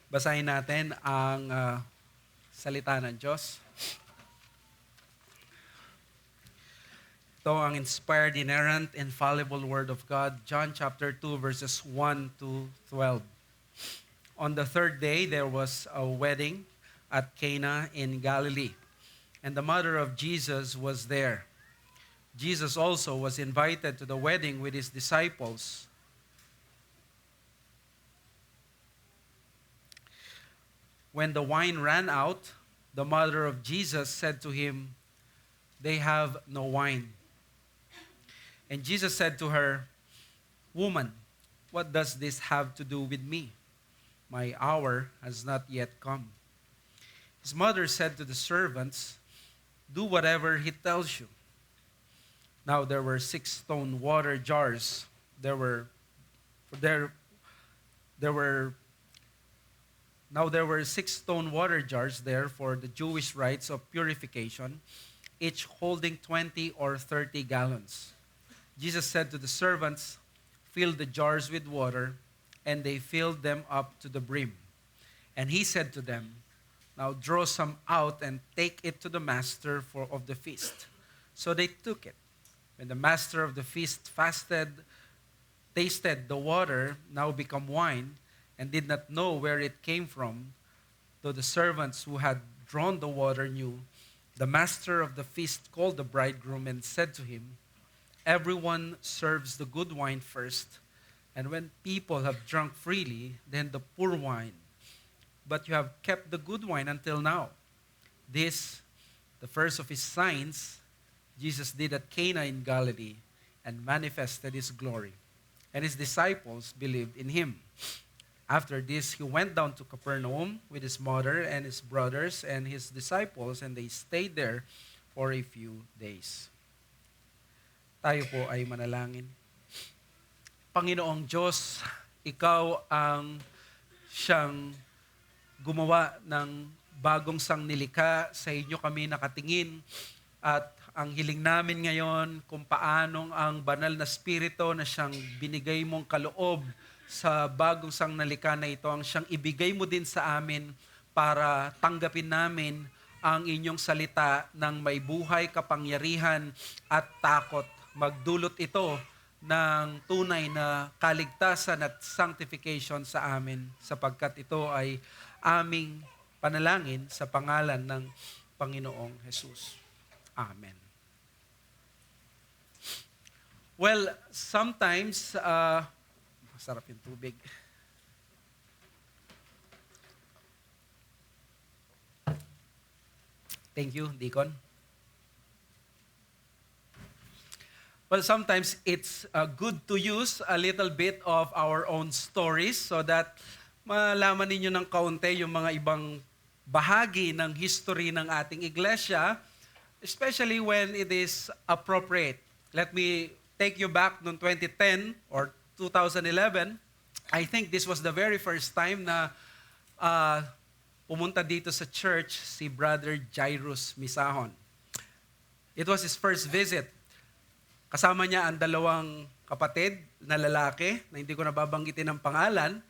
Basahin natin ang salita ng Diyos. Ito ang inspired, inerrant, infallible Word of God. John chapter 2 verses 1 to 12. On the third day, there was a wedding at Cana in Galilee, and the mother of Jesus was there. Jesus also was invited to the wedding with his disciples. When the wine ran out, the mother of Jesus said to him, "They have no wine." And Jesus said to her, "Woman, what does this have to do with me? My hour has not yet come." His mother said to the servants, "Do whatever he tells you." Now there were 6 stone water jars. There were 6 stone water jars there for the Jewish rites of purification, each holding 20 or 30 gallons. Jesus said to the servants, "Fill the jars with water," and they filled them up to the brim. And he said to them, "Now draw some out and take it to the master of the feast." So they took it. When the master of the feast tasted the water, now become wine, and did not know where it came from, though the servants who had drawn the water knew, the master of the feast called the bridegroom and said to him, "Everyone serves the good wine first, and when people have drunk freely, then the poor wine. But you have kept the good wine until now." This, the first of his signs, Jesus did at Cana in Galilee and manifested his glory, and his disciples believed in him. After this, he went down to Capernaum with his mother and his brothers and his disciples, and they stayed there for a few days. Tayo po ay manalangin. Panginoong Diyos, ikaw ang siyang gumawa ng bagong sangnilikha. Sa inyo kami nakatingin at ang hiling namin ngayon kung paanong ang banal na spirito na siyang binigay mong kaloob sa bagong sangnilikha na ito, ang siyang ibigay mo din sa amin para tanggapin namin ang inyong salita ng may buhay, kapangyarihan at takot. Magdulot ito ng tunay na kaligtasan at sanctification sa amin, sapagkat ito ay aming panalangin sa pangalan ng Panginoong Jesus. Amen. Well, sometimes, masarap yung tubig. Thank you, Deacon. Well, sometimes it's good to use a little bit of our own stories so that malaman ninyo ng kaunti yung mga ibang bahagi ng history ng ating iglesia, especially when it is appropriate. Let me take you back noong 2010 or 2011. I think this was the very first time na pumunta dito sa church si Brother Jairus Misahon. It was his first visit. Kasama niya ang 2 kapatid na lalaki na hindi ko nababanggitin ang pangalan.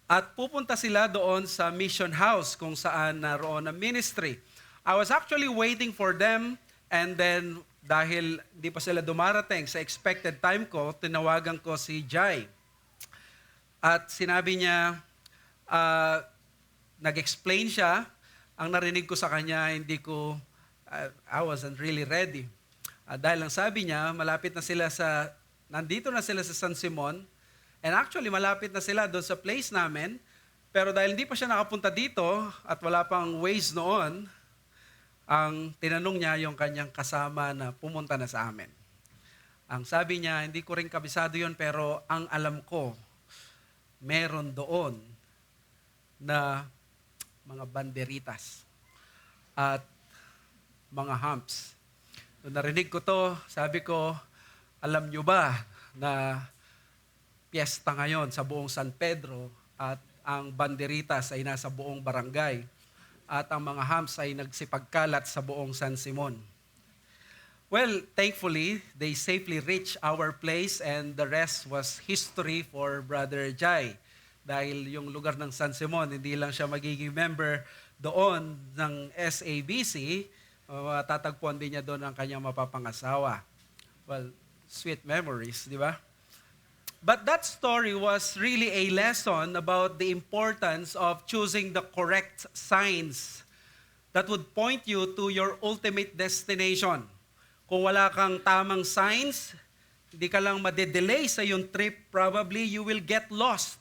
At pupunta sila doon sa mission house kung saan naroon ang ministry. I was actually waiting for them, and then dahil hindi pa sila dumarating sa expected time ko, tinawagan ko si Jai. At sinabi niya, nag-explain siya. Ang narinig ko sa kanya, I wasn't really ready. Dahil ang sabi niya, nandito na sila sa San Simon, and actually malapit na sila doon sa place namin, pero dahil hindi pa siya nakapunta dito at wala pang Waze noon, ang tinanong niya yung kanyang kasama na pumunta na sa amin. Ang sabi niya, hindi ko rin kabisado yun, pero ang alam ko, meron doon na mga banderitas at mga humps. Nung narinig ko to, sabi ko, alam nyo ba na piyesta ngayon sa buong San Pedro at ang banderitas ay nasa buong barangay at ang mga humps ay nagsipagkalat sa buong San Simon. Well, thankfully, they safely reached our place and the rest was history for Brother Jai. dahil yung lugar ng San Simon, hindi lang siya magiging member doon ng SABC, tatagpuan din niya doon ang kanyang mapapangasawa. Well, sweet memories, di ba? But that story was really a lesson about the importance of choosing the correct signs that would point you to your ultimate destination. Kung wala kang tamang signs, hindi ka lang madedelay sa iyong trip, probably you will get lost.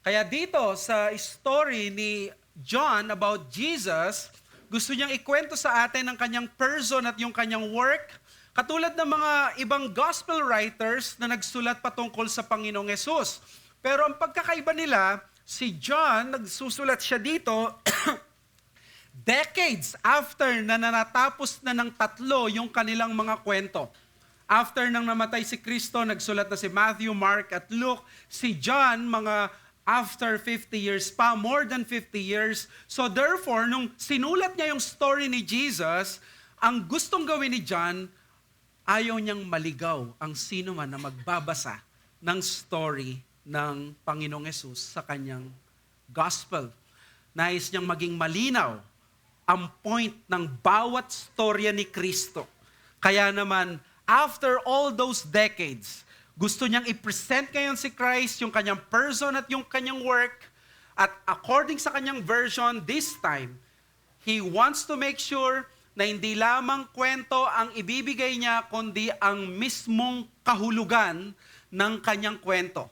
Kaya dito sa story ni John about Jesus, gusto niyang ikwento sa atin ang kanyang person at yung kanyang work, katulad ng mga ibang gospel writers na nagsulat patungkol sa Panginoong Hesus. Pero ang pagkakaiba nila, si John, nagsusulat siya dito, decades after na natapos na ng 3 yung kanilang mga kwento. After nang namatay si Kristo, nagsulat na si Matthew, Mark at Luke. Si John, mga after 50 years pa, more than 50 years. So therefore, nung sinulat niya yung story ni Jesus, ang gustong gawin ni John, ayaw niyang maligaw ang sino man na magbabasa ng story ng Panginoong Hesus sa kanyang gospel. Nais niyang maging malinaw ang point ng bawat storya ni Kristo. Kaya naman, after all those decades, gusto niyang i-present ngayon si Christ, yung kanyang person at yung kanyang work. At according sa kanyang version, this time, He wants to make sure na hindi lamang kwento ang ibibigay niya, kundi ang mismong kahulugan ng kanyang kwento.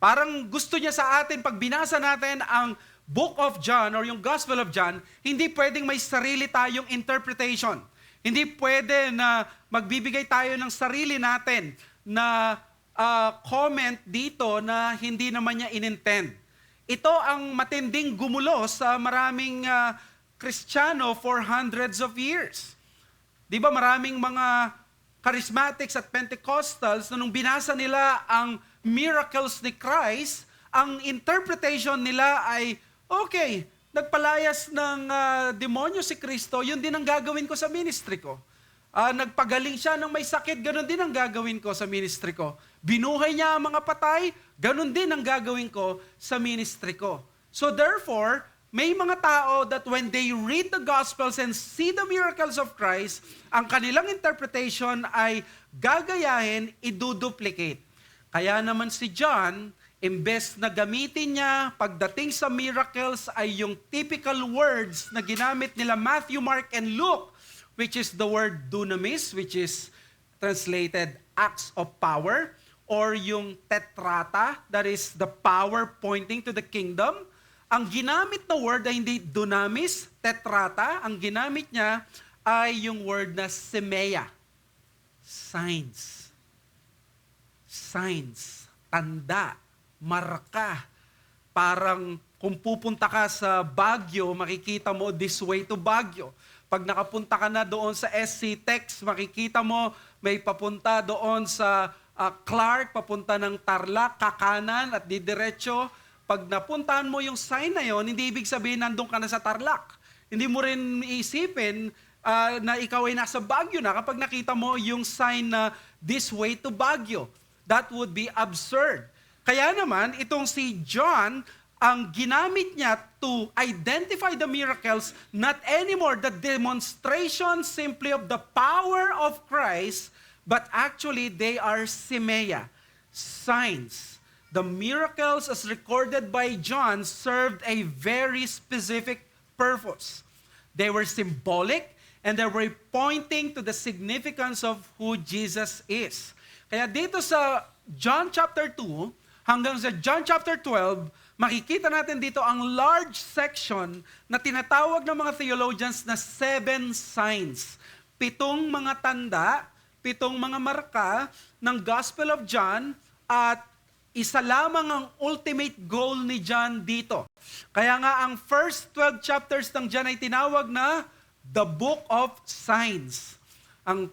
Parang gusto niya sa atin, pag binasa natin ang Book of John or yung Gospel of John, hindi pwedeng may sarili tayong interpretation. Hindi pwede na magbibigay tayo ng sarili natin na comment dito na hindi naman niya inintend. Ito ang matinding gumulo sa maraming Kristiyano for hundreds of years. Di ba maraming mga charismatics at Pentecostals na nung binasa nila ang miracles ni Christ, ang interpretation nila ay, okay, nagpalayas ng demonyo si Kristo, yun din ang gagawin ko sa ministry ko. Nagpagaling siya ng may sakit, ganun din ang gagawin ko sa ministry ko. Binuhay niya ang mga patay, ganun din ang gagawin ko sa ministry ko. So therefore, may mga tao that when they read the Gospels and see the miracles of Christ, ang kanilang interpretation ay gagayahin, iduduplicate. Kaya naman si John, imbes na gamitin niya pagdating sa miracles ay yung typical words na ginamit nila Matthew, Mark, and Luke, which is the word dunamis, which is translated acts of power, or yung tetrata, that is the power pointing to the kingdom. Ang ginamit na word ay hindi dunamis, tetrata, ang ginamit niya ay yung word na semeia, signs. Signs, tanda, marka. Parang kung pupunta ka sa Baguio, makikita mo this way to Baguio. Pag nakapunta ka na doon sa SC Tex, makikita mo may papunta doon sa Clark, papunta ng Tarlac, kakanan at didiretso. Pag napuntahan mo yung sign na yon, hindi ibig sabihin nandun ka na sa Tarlac. Hindi mo rin iisipin na ikaw ay nasa Baguio na kapag nakita mo yung sign na this way to Baguio. That would be absurd. Kaya naman, itong si John, ang ginamit niya to identify the miracles, not anymore the demonstration simply of the power of Christ, but actually they are semeia, signs. The miracles as recorded by John served a very specific purpose. They were symbolic and they were pointing to the significance of who Jesus is. Kaya dito sa John chapter 2 hanggang sa John chapter 12, makikita natin dito ang large section na tinatawag ng mga theologians na 7 signs. 7 mga tanda, 7 mga marka ng Gospel of John at isa lamang ang ultimate goal ni John dito. Kaya nga ang first 12 chapters ng John ay tinawag na the Book of Signs. Ang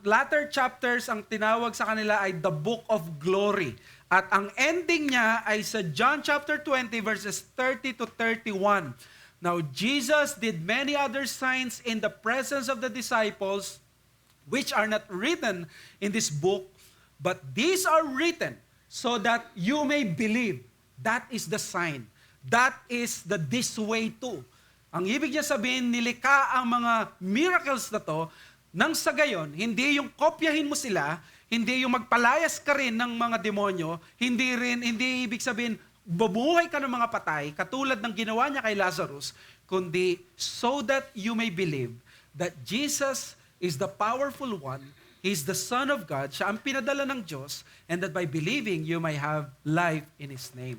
latter chapters, ang tinawag sa kanila ay the Book of Glory. At ang ending niya ay sa John chapter 20 verses 30 to 31. Now Jesus did many other signs in the presence of the disciples, which are not written in this book, but these are written so that you may believe That is the sign. That is the this way too. Ang ibig niya sabihin, nilikha ang mga miracles na to, nang sa gayon, hindi yung kopyahin mo sila, hindi yung magpalayas ka rin ng mga demonyo, hindi ibig sabihin, babuhay ka ng mga patay, katulad ng ginawa niya kay Lazarus, kundi so that you may believe that Jesus is the powerful one, He is the Son of God, siya ang pinadala ng Diyos, and that by believing, you may have life in His name.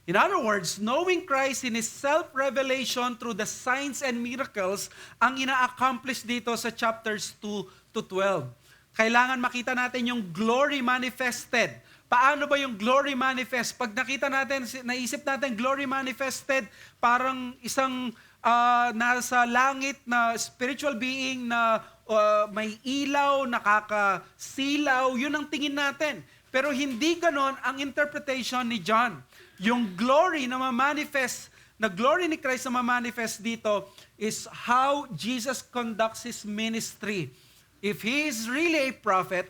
In other words, knowing Christ in His self-revelation through the signs and miracles ang ina-accomplish dito sa chapters 2 to 12. Kailangan makita natin yung glory manifested. Paano ba yung glory manifest? Pag nakita natin, naisip natin glory manifested, parang isang nasa langit na spiritual being na may ilaw, nakakasilaw, yun ang tingin natin. Pero hindi ganon ang interpretation ni John. Yung glory na ma-manifest, na glory ni Christ na ma-manifest dito is how Jesus conducts His ministry. If He is really a prophet,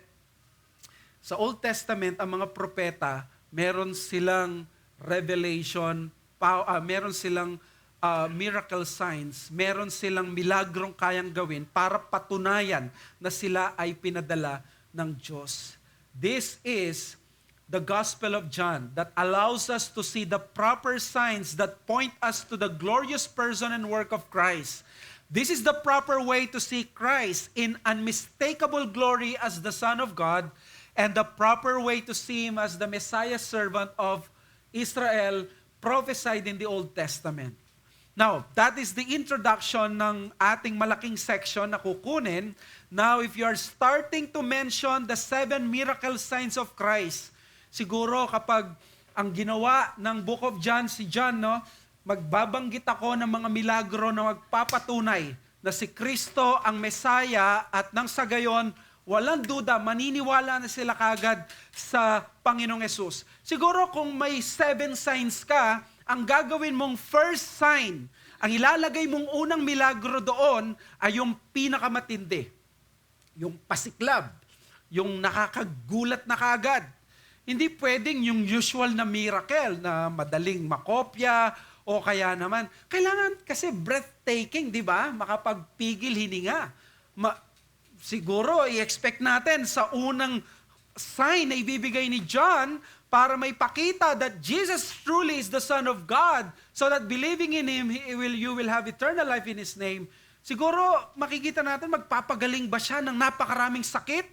sa Old Testament, ang mga propeta, meron silang revelation, meron silang miracle signs, meron silang milagrong kayang gawin para patunayan na sila ay pinadala ng Diyos. This is the Gospel of John that allows us to see the proper signs that point us to the glorious person and work of Christ. This is the proper way to see Christ in unmistakable glory as the Son of God, and the proper way to see Him as the Messiah servant of Israel prophesied in the Old Testament. Now, that is the introduction ng ating malaking section na kukunin. Now, if you are starting to mention the 7 miracle signs of Christ, siguro kapag ang ginawa ng Book of John, si John, no, magbabanggit ako ng mga milagro na magpapatunay na si Kristo ang Messiah at nang sa gayon, walang duda, maniniwala na sila kagad sa Panginoong Yesus. Siguro kung may 7 signs ka, ang gagawin mong first sign, ang ilalagay mong unang milagro doon ay yung pinakamatindi. Yung pasiklab, yung nakakagulat na kagad. Hindi pwedeng yung usual na miracle na madaling makopya o kaya naman. Kailangan kasi breathtaking, di ba? Makapagpigil hininga. Siguro, i-expect natin sa unang sign na ibibigay ni John para may pakita that Jesus truly is the Son of God, so that believing in Him, you will have eternal life in His name. Siguro, makikita natin, magpapagaling ba siya ng napakaraming sakit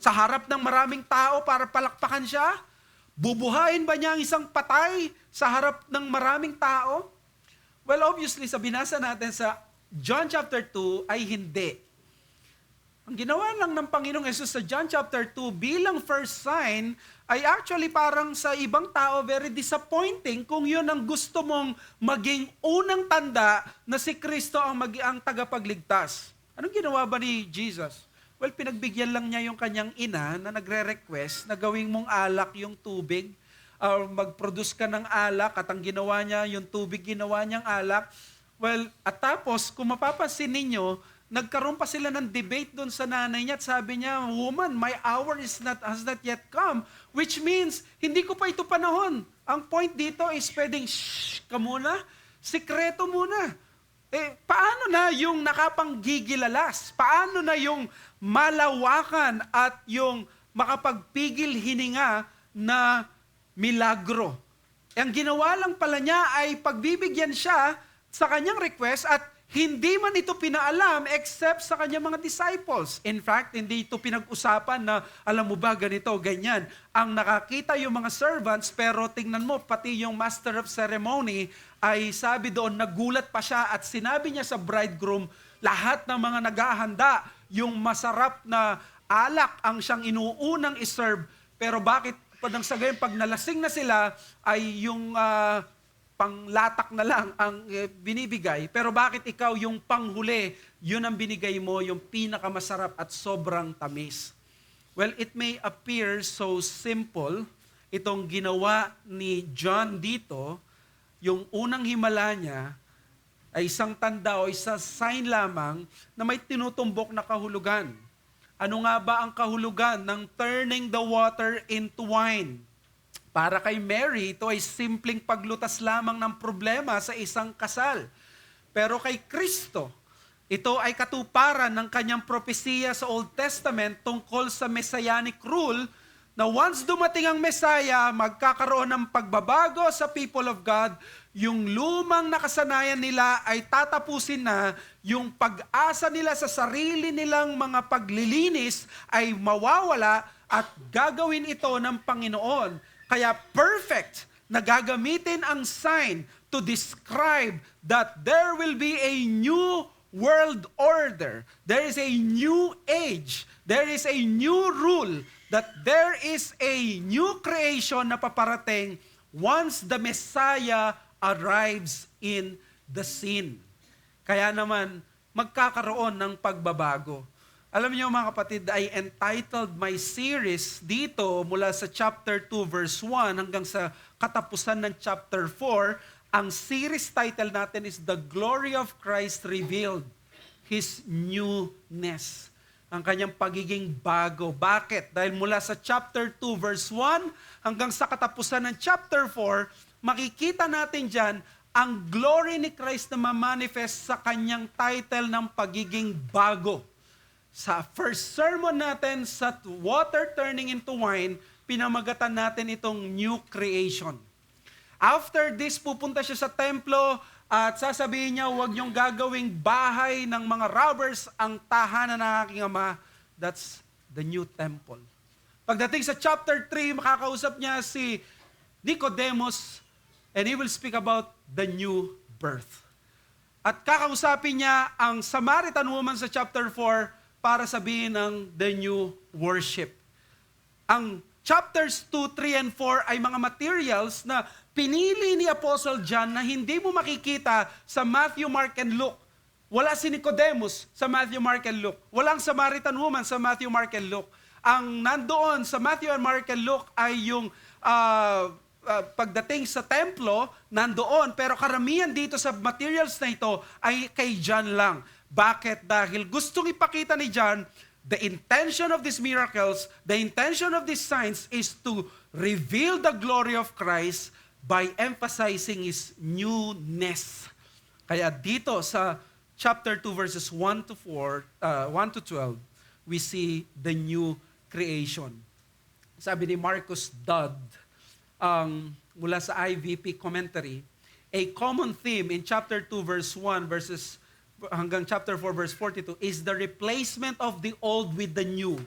sa harap ng maraming tao para palakpakan siya? Bubuhayin ba niya ang isang patay sa harap ng maraming tao? Well, obviously, sa binasa natin sa John chapter 2 ay hindi. Ang ginawa lang ng Panginoong Yesus sa John chapter 2 bilang first sign ay actually parang sa ibang tao very disappointing kung yun ang gusto mong maging unang tanda na si Kristo ang tagapagligtas. Anong ginawa ba ni Jesus? Well, pinagbigyan lang niya yung kanyang ina na nagre-request na gawing mong alak yung tubig, or mag-produce ka ng alak, at ang ginawa niya, yung tubig ginawa niyang alak. Well, at tapos, kung mapapansin ninyo, nagkaroon pa sila ng debate doon sa nanay niya at sabi niya, "Woman, my hour has not yet come." Which means, hindi ko pa ito panahon. Ang point dito is pwedeng, shh ka muna, sikreto muna. Paano na yung nakapanggigilalas? Paano na yung malawakan at yung makapagpigil hininga na milagro? Ang ginawa lang pala niya ay pagbibigyan siya sa kanyang request at hindi man ito pinaalam except sa kanyang mga disciples. In fact, hindi ito pinag-usapan na, alam mo ba, ganito, ganyan. Ang nakakita yung mga servants, pero tingnan mo, pati yung master of ceremony, ay sabi doon, nagulat pa siya at sinabi niya sa bridegroom, lahat ng mga naghahanda, yung masarap na alak ang siyang inuunang iserve. Pero bakit, sa gayon, pag nalasing na sila, ay yung panglatak na lang ang binibigay, pero bakit ikaw yung panghuli, yun ang binigay mo, yung pinakamasarap at sobrang tamis? Well, it may appear so simple, itong ginawa ni John dito, yung unang himala niya, ay isang tanda o isang sign lamang na may tinutumbok na kahulugan. Ano nga ba ang kahulugan ng turning the water into wine? Para kay Mary, ito ay simpleng paglutas lamang ng problema sa isang kasal. Pero kay Kristo, ito ay katuparan ng kanyang propesiya sa Old Testament tungkol sa Messianic rule na once dumating ang Messiah, magkakaroon ng pagbabago sa people of God, yung lumang nakasanayan nila ay tatapusin na, yung pag-asa nila sa sarili nilang mga paglilinis ay mawawala at gagawin ito ng Panginoon. Kaya perfect na gagamitin ang sign to describe that there will be a new world order. There is a new age. There is a new rule. That there is a new creation na paparating once the Messiah arrives in the scene. Kaya naman, magkakaroon ng pagbabago. Alam niyo mga kapatid, I entitled my series dito mula sa chapter 2 verse 1 hanggang sa katapusan ng chapter 4. Ang series title natin is The Glory of Christ Revealed, His Newness. Ang kanyang pagiging bago. Bakit? Dahil mula sa chapter 2 verse 1 hanggang sa katapusan ng chapter 4, makikita natin dyan ang glory ni Christ na ma-manifest sa kanyang title ng pagiging bago. Sa first sermon natin sa water turning into wine, pinamagatan natin itong new creation. After this, pupunta siya sa templo at sasabihin niya, huwag niyong gagawing bahay ng mga robbers ang tahanan ng aking Ama. That's the new temple. Pagdating sa chapter 3, makakausap niya si Nicodemus and he will speak about the new birth. At kakausapin niya ang Samaritan woman sa chapter 4 para sabihin ng the new worship. Ang chapters 2, 3, and 4 ay mga materials na pinili ni Apostle John na hindi mo makikita sa Matthew, Mark, and Luke. Wala si Nicodemus sa Matthew, Mark, and Luke. Walang Samaritan woman sa Matthew, Mark, and Luke. Ang nandoon sa Matthew, Mark, and Luke ay yung pagdating sa templo, nandoon. Pero karamihan dito sa materials na ito ay kay John lang. Bakit? Dahil gustong ipakita ni John, the intention of these miracles, the intention of these signs is to reveal the glory of Christ by emphasizing His newness. Kaya dito sa chapter 2 verses 1 to 12, we see the new creation. Sabi ni Marcus Dodd, mula sa IVP commentary, a common theme in chapter 2 verse 1 verses hanggang chapter 4 verse 42 is the replacement of the old with the new.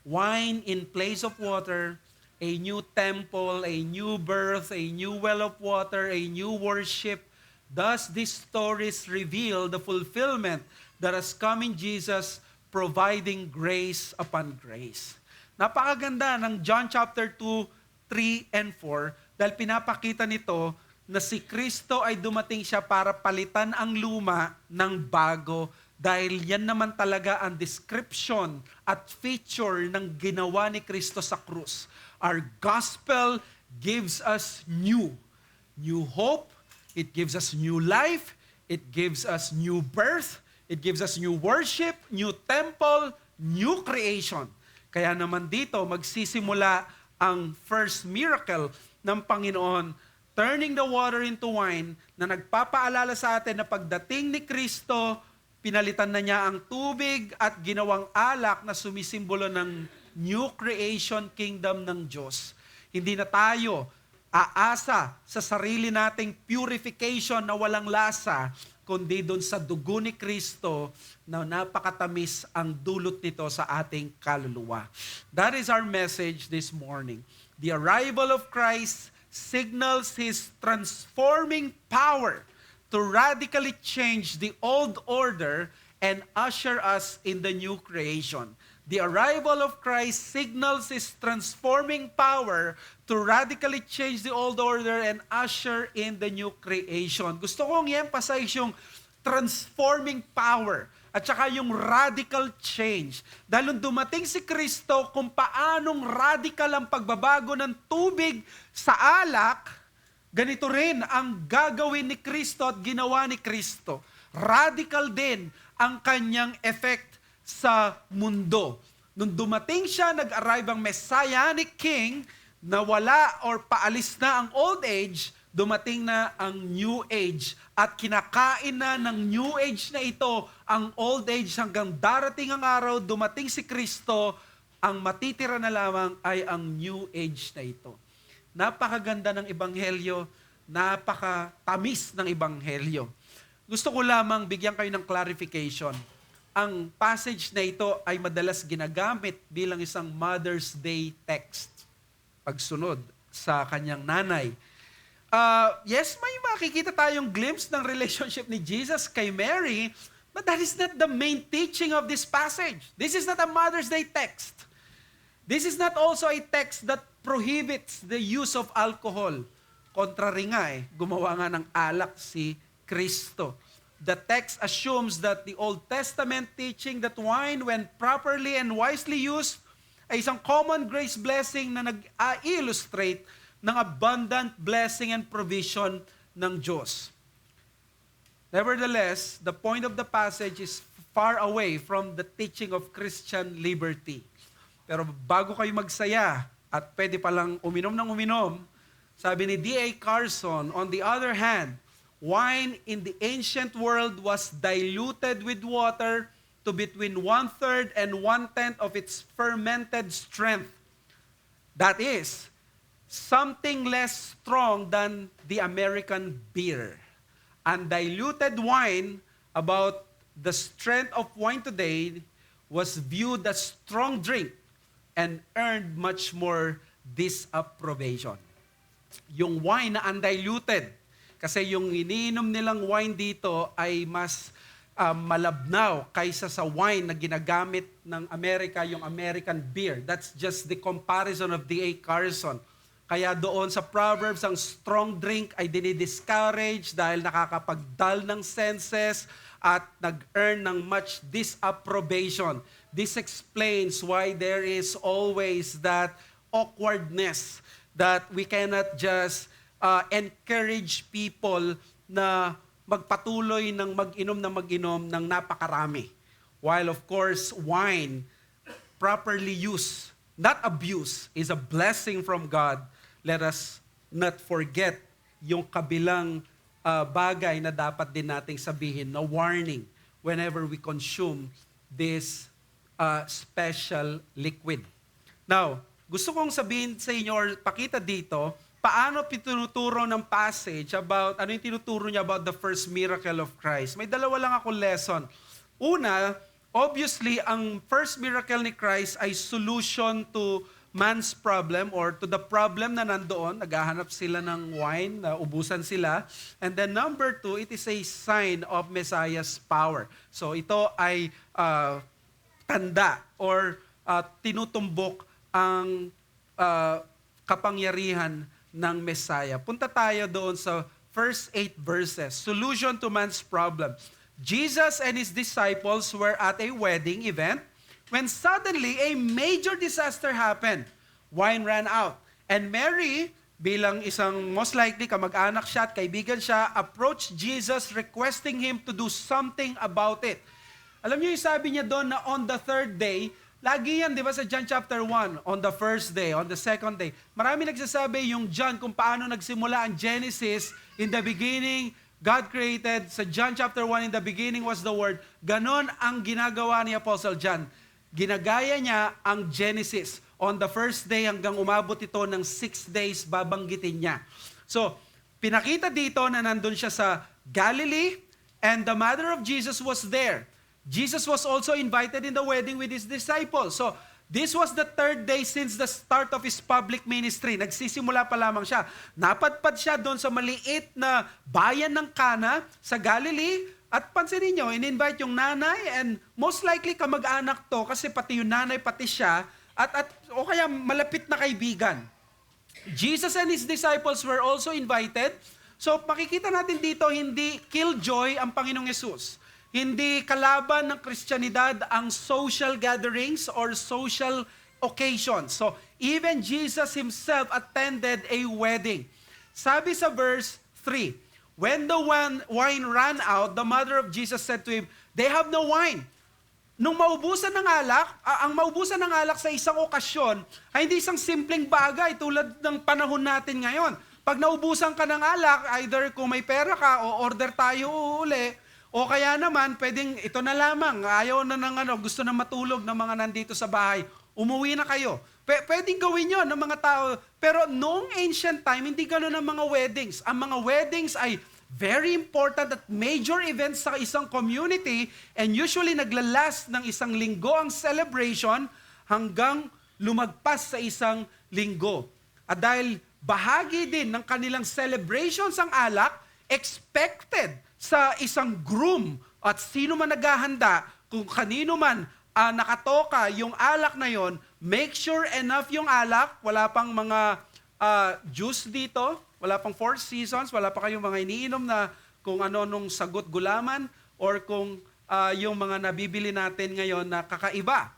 Wine in place of water, a new temple, a new birth, a new well of water, a new worship. Thus these stories reveal the fulfillment that has come in Jesus, providing grace upon grace. Napakaganda ng John chapter 2, 3, and 4 dahil pinapakita nito na si Kristo ay dumating siya para palitan ang luma ng bago dahil yan naman talaga ang description at feature ng ginawa ni Kristo sa krus. Our gospel gives us new hope, it gives us new life, it gives us new birth, it gives us new worship, new temple, new creation. Kaya naman dito magsisimula ang first miracle ng Panginoon, turning the water into wine, na nagpapaalala sa atin na pagdating ni Kristo, pinalitan na niya ang tubig at ginawang alak na sumisimbolo ng new creation kingdom ng Diyos. Hindi na tayo aasa sa sarili nating purification na walang lasa, kundi doon sa dugo ni Kristo na napakatamis ang dulot nito sa ating kaluluwa. That is our message this morning. The arrival of Christ signals His transforming power to radically change the old order and usher us in the new creation. The arrival of Christ signals His transforming power to radically change the old order and usher in the new creation. Gusto kong i-emphasize yung transforming power at saka yung radical change. Dahil nung dumating si Kristo, kung paanong radical ang pagbabago ng tubig sa alak, ganito rin ang gagawin ni Kristo at ginawa ni Kristo. Radical din ang kanyang effect sa mundo. Nung dumating siya, nag-arrive ang Messianic King, nawala or paalis na ang old age, dumating na ang new age at kinakain na ng new age na ito ang old age hanggang darating ang araw, dumating si Kristo, ang matitira na lamang ay ang new age na ito. Napakaganda ng ebanghelyo, napakatamis ng ebanghelyo. Gusto ko lamang bigyan kayo ng clarification. Ang passage na ito ay madalas ginagamit bilang isang Mother's Day text. Pagsunod sa kanyang nanay. Yes, may makikita tayong glimpse ng relationship ni Jesus kay Mary, but that is not the main teaching of this passage. This is not a Mother's Day text. This is not also a text that prohibits the use of alcohol. Contrary nga gumawa nga ng alak si Kristo. The text assumes that the Old Testament teaching that wine, when properly and wisely used, ay isang common grace blessing na nag-illustrate ng abundant blessing and provision ng Diyos. Nevertheless, the point of the passage is far away from the teaching of Christian liberty. Pero bago kayo magsaya at pwede palang uminom ng uminom, sabi ni D.A. Carson, on the other hand, wine in the ancient world was diluted with water to between 1/3 and 1/10 of its fermented strength. That is, something less strong than the American beer. Undiluted wine, about the strength of wine today, was viewed as strong drink and earned much more disapprobation. Yung wine na undiluted, kasi yung iniinom nilang wine dito ay mas malabnaw kaysa sa wine na ginagamit ng Amerika, yung American beer. That's just the comparison of D.A. Carson. Kaya doon sa Proverbs, ang strong drink ay dinidiscourage dahil nakakapagdal ng senses at nag-earn ng much disapprobation. This explains why there is always that awkwardness that we cannot just encourage people na magpatuloy ng mag-inom ng napakarami. While of course, wine, properly used, not abused, is a blessing from God. Let us not forget yung kabilang bagay na dapat din nating sabihin na warning whenever we consume this special liquid. Now, gusto kong sabihin sa inyo or pakita dito, paano tinuturo ng passage about, ano yung tinuturo niya about the first miracle of Christ. May dalawa lang akong lesson. Una, obviously, ang first miracle ni Christ ay solution to man's problem or to the problem na nandoon. Naghahanap sila ng wine, ubusan sila. And then number 2, it is a sign of Messiah's power. So ito ay tanda or tinutumbok ang kapangyarihan ng Messiah. Punta tayo doon sa first 8 verses. Solution to man's problem. Jesus and his disciples were at a wedding event when suddenly a major disaster happened. Wine ran out. And Mary, bilang isang most likely kamag-anak siya at kaibigan siya, approached Jesus requesting him to do something about it. Alam niyo yung sabi niya doon na on the 3rd day, lagi yan, di ba, sa John chapter 1, on the 1st day, on the 2nd day. Marami nagsasabi yung John kung paano nagsimula ang Genesis. In the beginning, God created. Sa John chapter 1, in the beginning was the Word. Ganon ang ginagawa ni Apostle John. Ginagaya niya ang Genesis. On the 1st day hanggang umabot ito ng 6 days, babanggitin niya. So, pinakita dito na nandun siya sa Galilee and the mother of Jesus was there. Jesus was also invited in the wedding with his disciples. So, this was the 3rd day since the start of his public ministry. Nagsisimula pa lamang siya. Napadpad siya doon sa maliit na bayan ng Cana sa Galilee. At pansinin nyo, in-invite yung nanay and most likely kamag-anak to kasi pati yung nanay, pati siya o kaya malapit na kaibigan. Jesus and his disciples were also invited. So, makikita natin dito, hindi killjoy ang Panginoong Yesus. Hindi kalaban ng Kristyanidad ang social gatherings or social occasions. So, even Jesus himself attended a wedding. Sabi sa verse 3, when the wine ran out, the mother of Jesus said to him, "They have no wine." nung maubusan ng alak, ang maubusan ng alak sa isang okasyon ay hindi isang simpleng bagay tulad ng panahon natin ngayon. Pag naubusan ka ng alak, either kung may pera ka o order tayo uli, o kaya naman pwedeng ito na lamang, ayaw na ng gusto na matulog ng mga nandito sa bahay, umuwi na kayo. Pwedeng gawin yun ng mga tao. Pero noong ancient time, hindi gano'n ang mga weddings. Ang mga weddings ay very important at major events sa isang community, and usually naglalast ng isang linggo ang celebration hanggang lumagpas sa isang linggo. At dahil bahagi din ng kanilang celebrations ang alak, expected sa isang groom at sino man naghahanda, kung kanino man nakatoka yung alak na yon, make sure enough yung alak, wala pang mga juice dito, wala pang Four Seasons, wala pa kayong mga iniinom na kung ano nung sagot gulaman or kung yung mga nabibili natin ngayon na kakaiba.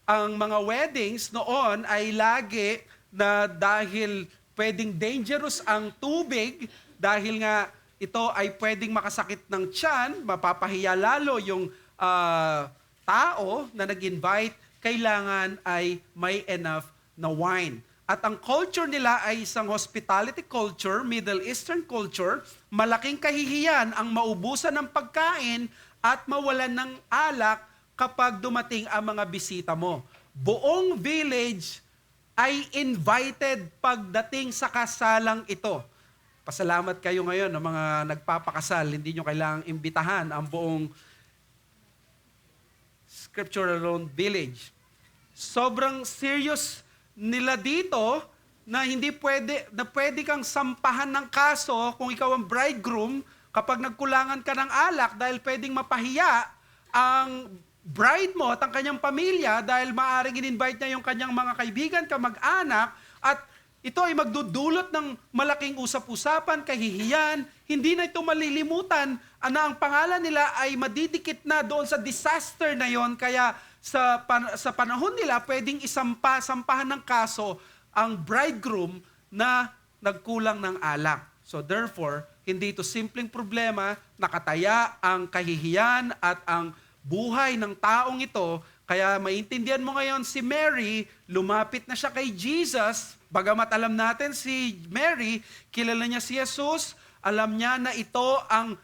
Ang mga weddings noon ay lagi na dahil pwedeng dangerous ang tubig, dahil nga ito ay pwedeng makasakit ng tiyan, mapapahiya lalo yung tao na nag-invite, kailangan ay may enough na wine. At ang culture nila ay isang hospitality culture, Middle Eastern culture. Malaking kahihiyan ang maubusan ng pagkain at mawalan ng alak kapag dumating ang mga bisita mo. Buong village ay invited pagdating sa kasalang ito. Pasalamat kayo ngayon ng mga nagpapakasal, hindi nyo kailangang imbitahan ang buong scriptural village. Sobrang serious nila dito na hindi pwede kang sampahan ng kaso kung ikaw ang bridegroom kapag nagkulangan ka ng alak, dahil pwedeng mapahiya ang bride mo at ang kanyang pamilya dahil maaaring in-invite niya yung kanyang mga kaibigan, kamag-anak, at ito ay magdudulot ng malaking usap-usapan, kahihiyan. Hindi na ito malilimutan na ang pangalan nila ay madidikit na doon sa disaster na yon, kaya sa panahon nila, pwedeng sampahan ng kaso ang bridegroom na nagkulang ng alak. So therefore, hindi ito simpleng problema, nakataya ang kahihiyan at ang buhay ng taong ito. Kaya maintindihan mo ngayon si Mary, lumapit na siya kay Jesus. Bagamat alam natin si Mary, kilala niya si Jesus, alam niya na ito ang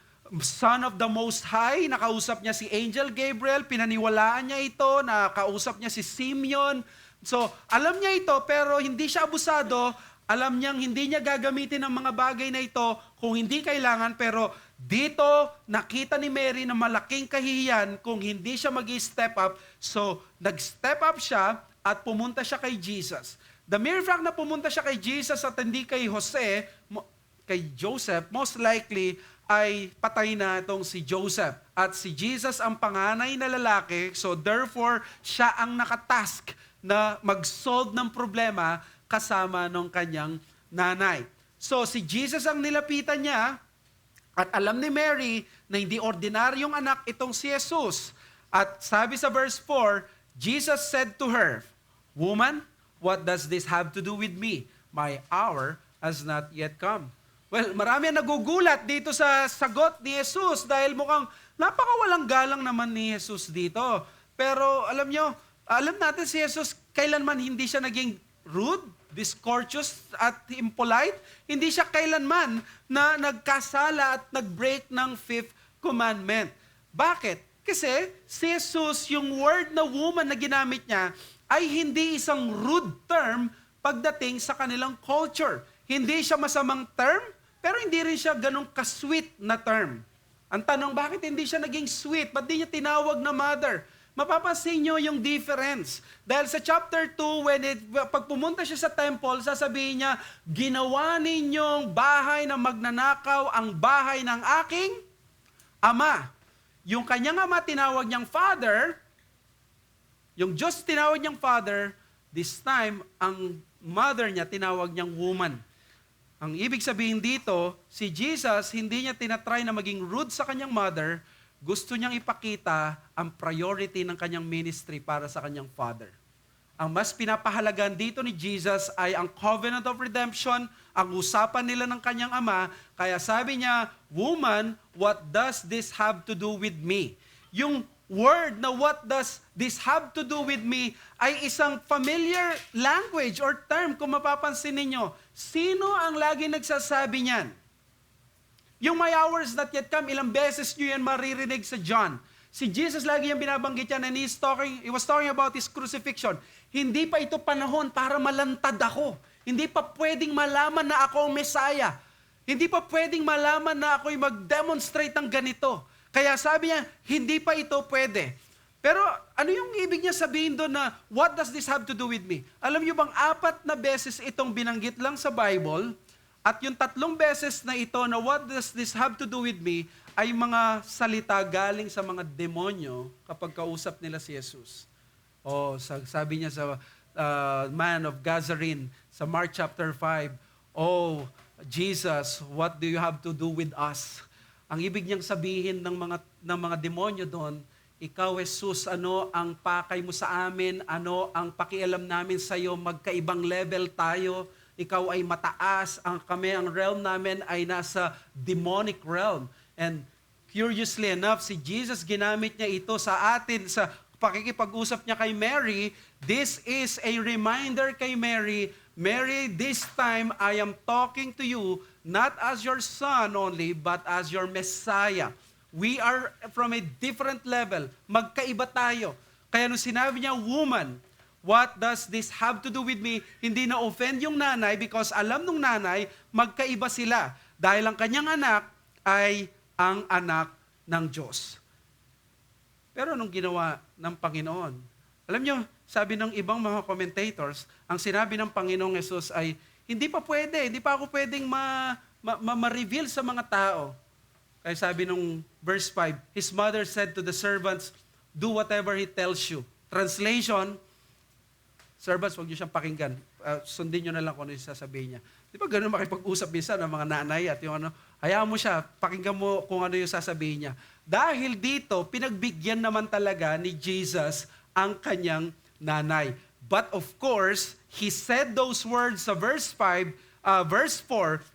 Son of the Most High, nakausap niya si Angel Gabriel, pinaniwalaan niya ito, nakausap niya si Simeon. So, alam niya ito, pero hindi siya abusado. Alam niyang hindi niya gagamitin ang mga bagay na ito kung hindi kailangan, pero dito nakita ni Mary na malaking kahihiyan kung hindi siya mag-step up. So, nag-step up siya at pumunta siya kay Jesus. The mere fact na pumunta siya kay Jesus at hindi kay Joseph, most likely ay patay na itong si Joseph. At si Jesus ang panganay na lalaki, so therefore, siya ang nakatask na mag-solve ng problema kasama ng kanyang nanay. So si Jesus ang nilapitan niya, at alam ni Mary na hindi ordinaryong anak itong si Jesus. At sabi sa verse 4, Jesus said to her, "Woman, what does this have to do with me? My hour has not yet come." Well, marami ang nagugulat dito sa sagot ni Jesus dahil mukhang napakawalang galang naman ni Jesus dito. Pero alam natin si Jesus, kailanman hindi siya naging rude, discourteous at impolite. Hindi siya kailanman na nagkasala at nag-break ng fifth commandment. Bakit? Kasi si Jesus, yung word na woman na ginamit niya ay hindi isang rude term pagdating sa kanilang culture. Hindi siya masamang term, pero hindi rin siya ganong ka-sweet na term. Ang tanong, bakit hindi siya naging sweet? Ba't di niya tinawag na mother? Mapapansin nyo yung difference. Dahil sa chapter 2, pag pumunta siya sa temple, sasabihin niya, "Ginawa ninyong bahay na magnanakaw ang bahay ng aking ama." Yung kanyang ama tinawag niyang father, yung Diyos tinawag niyang father, this time, ang mother niya tinawag niyang woman. Ang ibig sabihin dito, si Jesus, hindi niya tinatry na maging rude sa kanyang mother, gusto niyang ipakita ang priority ng kanyang ministry para sa kanyang father. Ang mas pinapahalagan dito ni Jesus ay ang covenant of redemption, ang usapan nila ng kanyang ama, kaya sabi niya, "Woman, what does this have to do with me?" Yung word na what does this have to do with me ay isang familiar language or term kung mapapansin ninyo. Sino ang lagi nagsasabi niyan? Yung my hours not yet come, ilang beses nyo yan maririnig sa John. Si Jesus lagi yung binabanggit yan and he was talking about his crucifixion. Hindi pa ito panahon para malantad ako. Hindi pa pwedeng malaman na ako ang Messiah. Hindi pa pwedeng malaman na ako'y mag-demonstrate ng ganito. Kaya sabi niya, hindi pa ito pwede. Pero ano yung ibig niya sabihin doon na, what does this have to do with me? Alam niyo bang 4 na beses itong binanggit lang sa Bible, at yung 3 beses na ito na what does this have to do with me, ay mga salita galing sa mga demonyo kapag kausap nila si Jesus. Sabi niya sa man of Gadarene sa Mark chapter 5, "Oh, Jesus, what do you have to do with us?" Ang ibig niyang sabihin ng mga demonyo doon, ikaw, Jesus, ano ang pakay mo sa amin? Ano ang pakialam namin sa iyo? Magkaibang level tayo. Ikaw ay mataas. Ang realm namin ay nasa demonic realm. And curiously enough, si Jesus ginamit niya ito sa atin sa pakikipag-usap niya kay Mary. This is a reminder kay Mary, Mary, this time I am talking to you not as your son only, but as your Messiah. We are from a different level. Magkaiba tayo. Kaya nung sinabi niya, woman, what does this have to do with me? Hindi na offend yung nanay because alam nung nanay, magkaiba sila. Dahil ang kanyang anak ay ang anak ng Diyos. Pero anong ginawa ng Panginoon? Alam niyo, sabi ng ibang mga commentators, ang sinabi ng Panginoong Yesus ay, hindi pa pwede, hindi pa ako pwedeng ma-reveal sa mga tao. Kaya sabi nung verse 5, his mother said to the servants, do whatever he tells you. Translation, servants, huwag niyo siyang pakinggan. Sundin niyo na lang kung ano yung sasabihin niya. Di ba ganun makipag-usap minsan ng mga nanay at yung ano, hayaan mo siya, pakinggan mo kung ano yung sasabihin niya. Dahil dito, pinagbigyan naman talaga ni Jesus ang kanyang nanay. But of course, he said those words sa verse 4,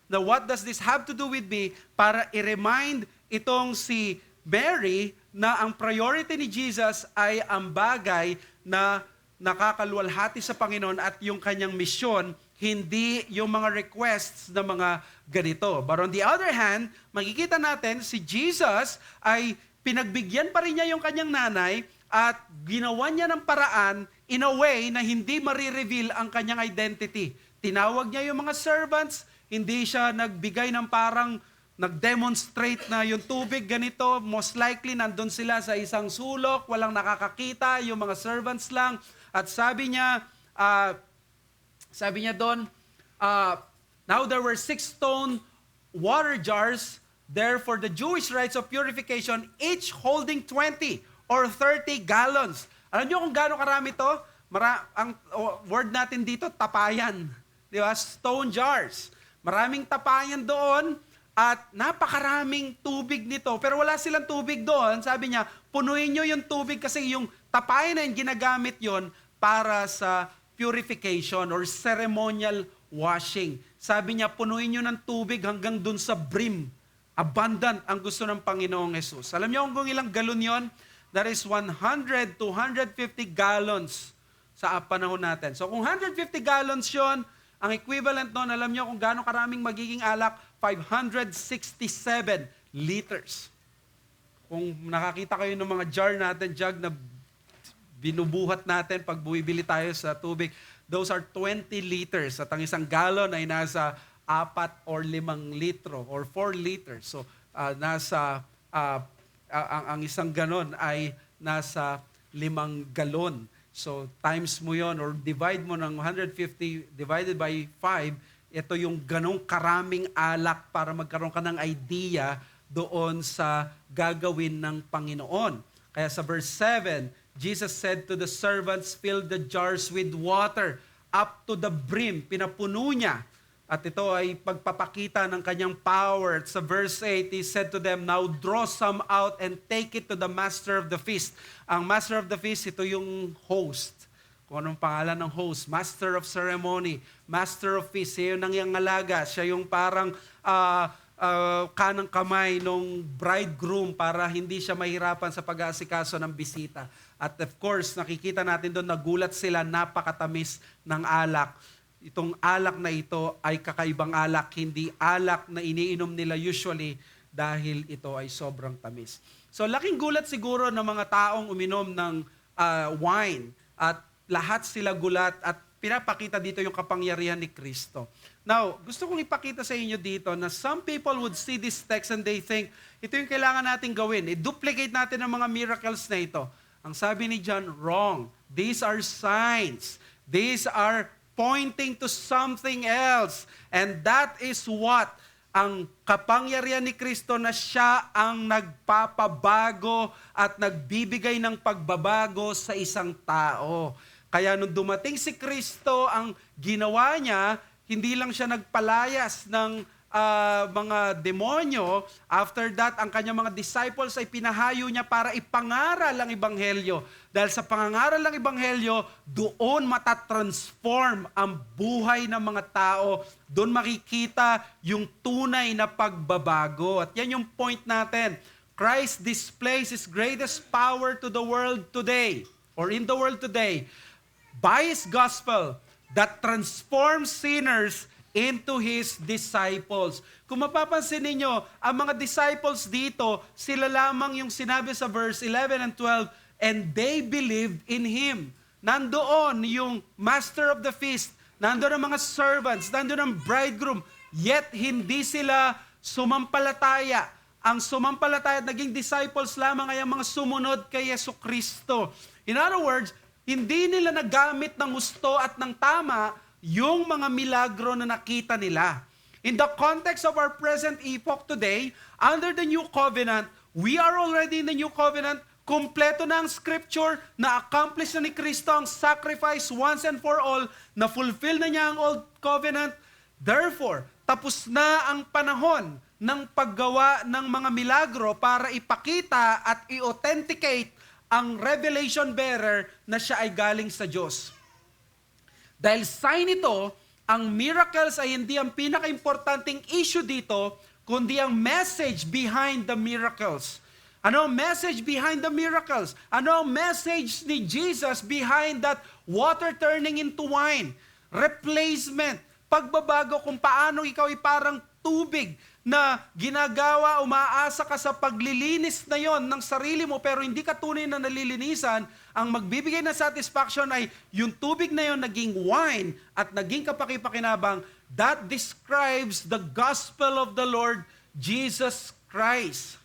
na what does this have to do with me? Para i-remind itong si Mary na ang priority ni Jesus ay ang bagay na nakakaluwalhati sa Panginoon at yung kanyang misyon, hindi yung mga requests na mga ganito. But on the other hand, makikita natin si Jesus ay pinagbigyan pa rin niya yung kanyang nanay at ginawa niya ng paraan in a way na hindi marireveal ang kanyang identity. Tinawag niya yung mga servants, hindi siya nagbigay ng parang nag-demonstrate na yung tubig ganito, most likely nandun sila sa isang sulok, walang nakakakita, yung mga servants lang. At sabi niya doon, now there were 6 stone water jars there for the Jewish rites of purification, each holding 20 or 30 gallons. Alam niyo kung gaano karami to? Ang word natin dito, tapayan. Di ba? Stone jars. Maraming tapayan doon at napakaraming tubig nito. Pero wala silang tubig doon. Sabi niya, punuin niyo yung tubig kasi yung tapayan na yung ginagamit yon para sa purification or ceremonial washing. Sabi niya, punuin niyo ng tubig hanggang dun sa brim. Abundant ang gusto ng Panginoong Jesus. Alam niyo kung ilang galon yon? That is 100 to 150 gallons sa panahon natin. So kung 150 gallons yon, ang equivalent noon, alam niyo kung gaano karaming magiging alak? 567 liters. Kung nakakita kayo ng mga jar natin, jug na binubuhat natin pag bumibili tayo sa tubig, those are 20 liters. At ang isang galon ay nasa 4 or 5 litro or 4 liters. So ang isang ganon ay nasa 5 galon. So times mo yon or divide mo ng 150 divided by 5, ito yung ganong karaming alak para magkaroon ka ng idea doon sa gagawin ng Panginoon. Kaya sa verse 7, Jesus said to the servants, fill the jars with water up to the brim. Pinapuno niya. At ito ay pagpapakita ng kanyang power. At sa verse 8, he said to them, now draw some out and take it to the master of the feast. Ang master of the feast, ito yung host. Kung anong pangalan ng host? Master of ceremony, master of feast. Siya yung nangyangalaga. Siya yung parang kanang kamay nung bridegroom para hindi siya mahirapan sa pag-aasikaso ng bisita. At of course, nakikita natin doon, nagulat sila, napakatamis ng alak. Itong alak na ito ay kakaibang alak, hindi alak na iniinom nila usually dahil ito ay sobrang tamis. So laking gulat siguro ng mga taong uminom ng wine at lahat sila gulat at pinapakita dito yung kapangyarihan ni Kristo. Now, gusto kong ipakita sa inyo dito na some people would see this text and they think, ito yung kailangan natin gawin. I-duplicate natin ang mga miracles na ito. Ang sabi ni John, wrong. These are signs. These are pointing to something else. And that is what ang kapangyarihan ni Kristo na siya ang nagpapabago at nagbibigay ng pagbabago sa isang tao. Kaya nung dumating si Kristo, ang ginawa niya, hindi lang siya nagpalayas ng mga demonyo. After that, ang kanyang mga disciples ay pinahayo niya para ipangaral ang Ebanghelyo. Dahil sa pangangaral ng Ebanghelyo, doon matatransform ang buhay ng mga tao. Doon makikita yung tunay na pagbabago. At yan yung point natin. Christ displays His greatest power to the world today, or in the world today, by His gospel that transforms sinners into His disciples. Kung mapapansin ninyo, ang mga disciples dito, sila lamang yung sinabi sa verse 11 and 12, and they believed in Him. Nandoon yung master of the feast, nandoon ang mga servants, nandoon ang bridegroom, yet hindi sila sumampalataya. Ang sumampalataya at naging disciples lamang ay ang mga sumunod kay Yesu Kristo. In other words, hindi nila nagamit ng gusto at ng tama yung mga milagro na nakita nila. In the context of our present epoch today, under the New Covenant, we are already in the New Covenant, kumpleto na ang Scripture, na-accomplish na ni Kristo ang sacrifice once and for all, na-fulfill na niya ang Old Covenant. Therefore, tapos na ang panahon ng paggawa ng mga milagro para ipakita at i-authenticate ang revelation bearer na siya ay galing sa Diyos. Dahil sign ito, ang miracles ay hindi ang pinaka-importanting issue dito, kundi ang message behind the miracles. Ano ang message behind the miracles? Ano ang message ni Jesus behind that water turning into wine? Replacement. Pagbabago kung paano ikaw ay parang tubig na ginagawa, umaasa ka sa paglilinis na yon ng sarili mo pero hindi ka tunay na nalilinisan, ang magbibigay ng satisfaction ay yung tubig na yon naging wine at naging kapakipakinabang. That describes the gospel of the Lord Jesus Christ.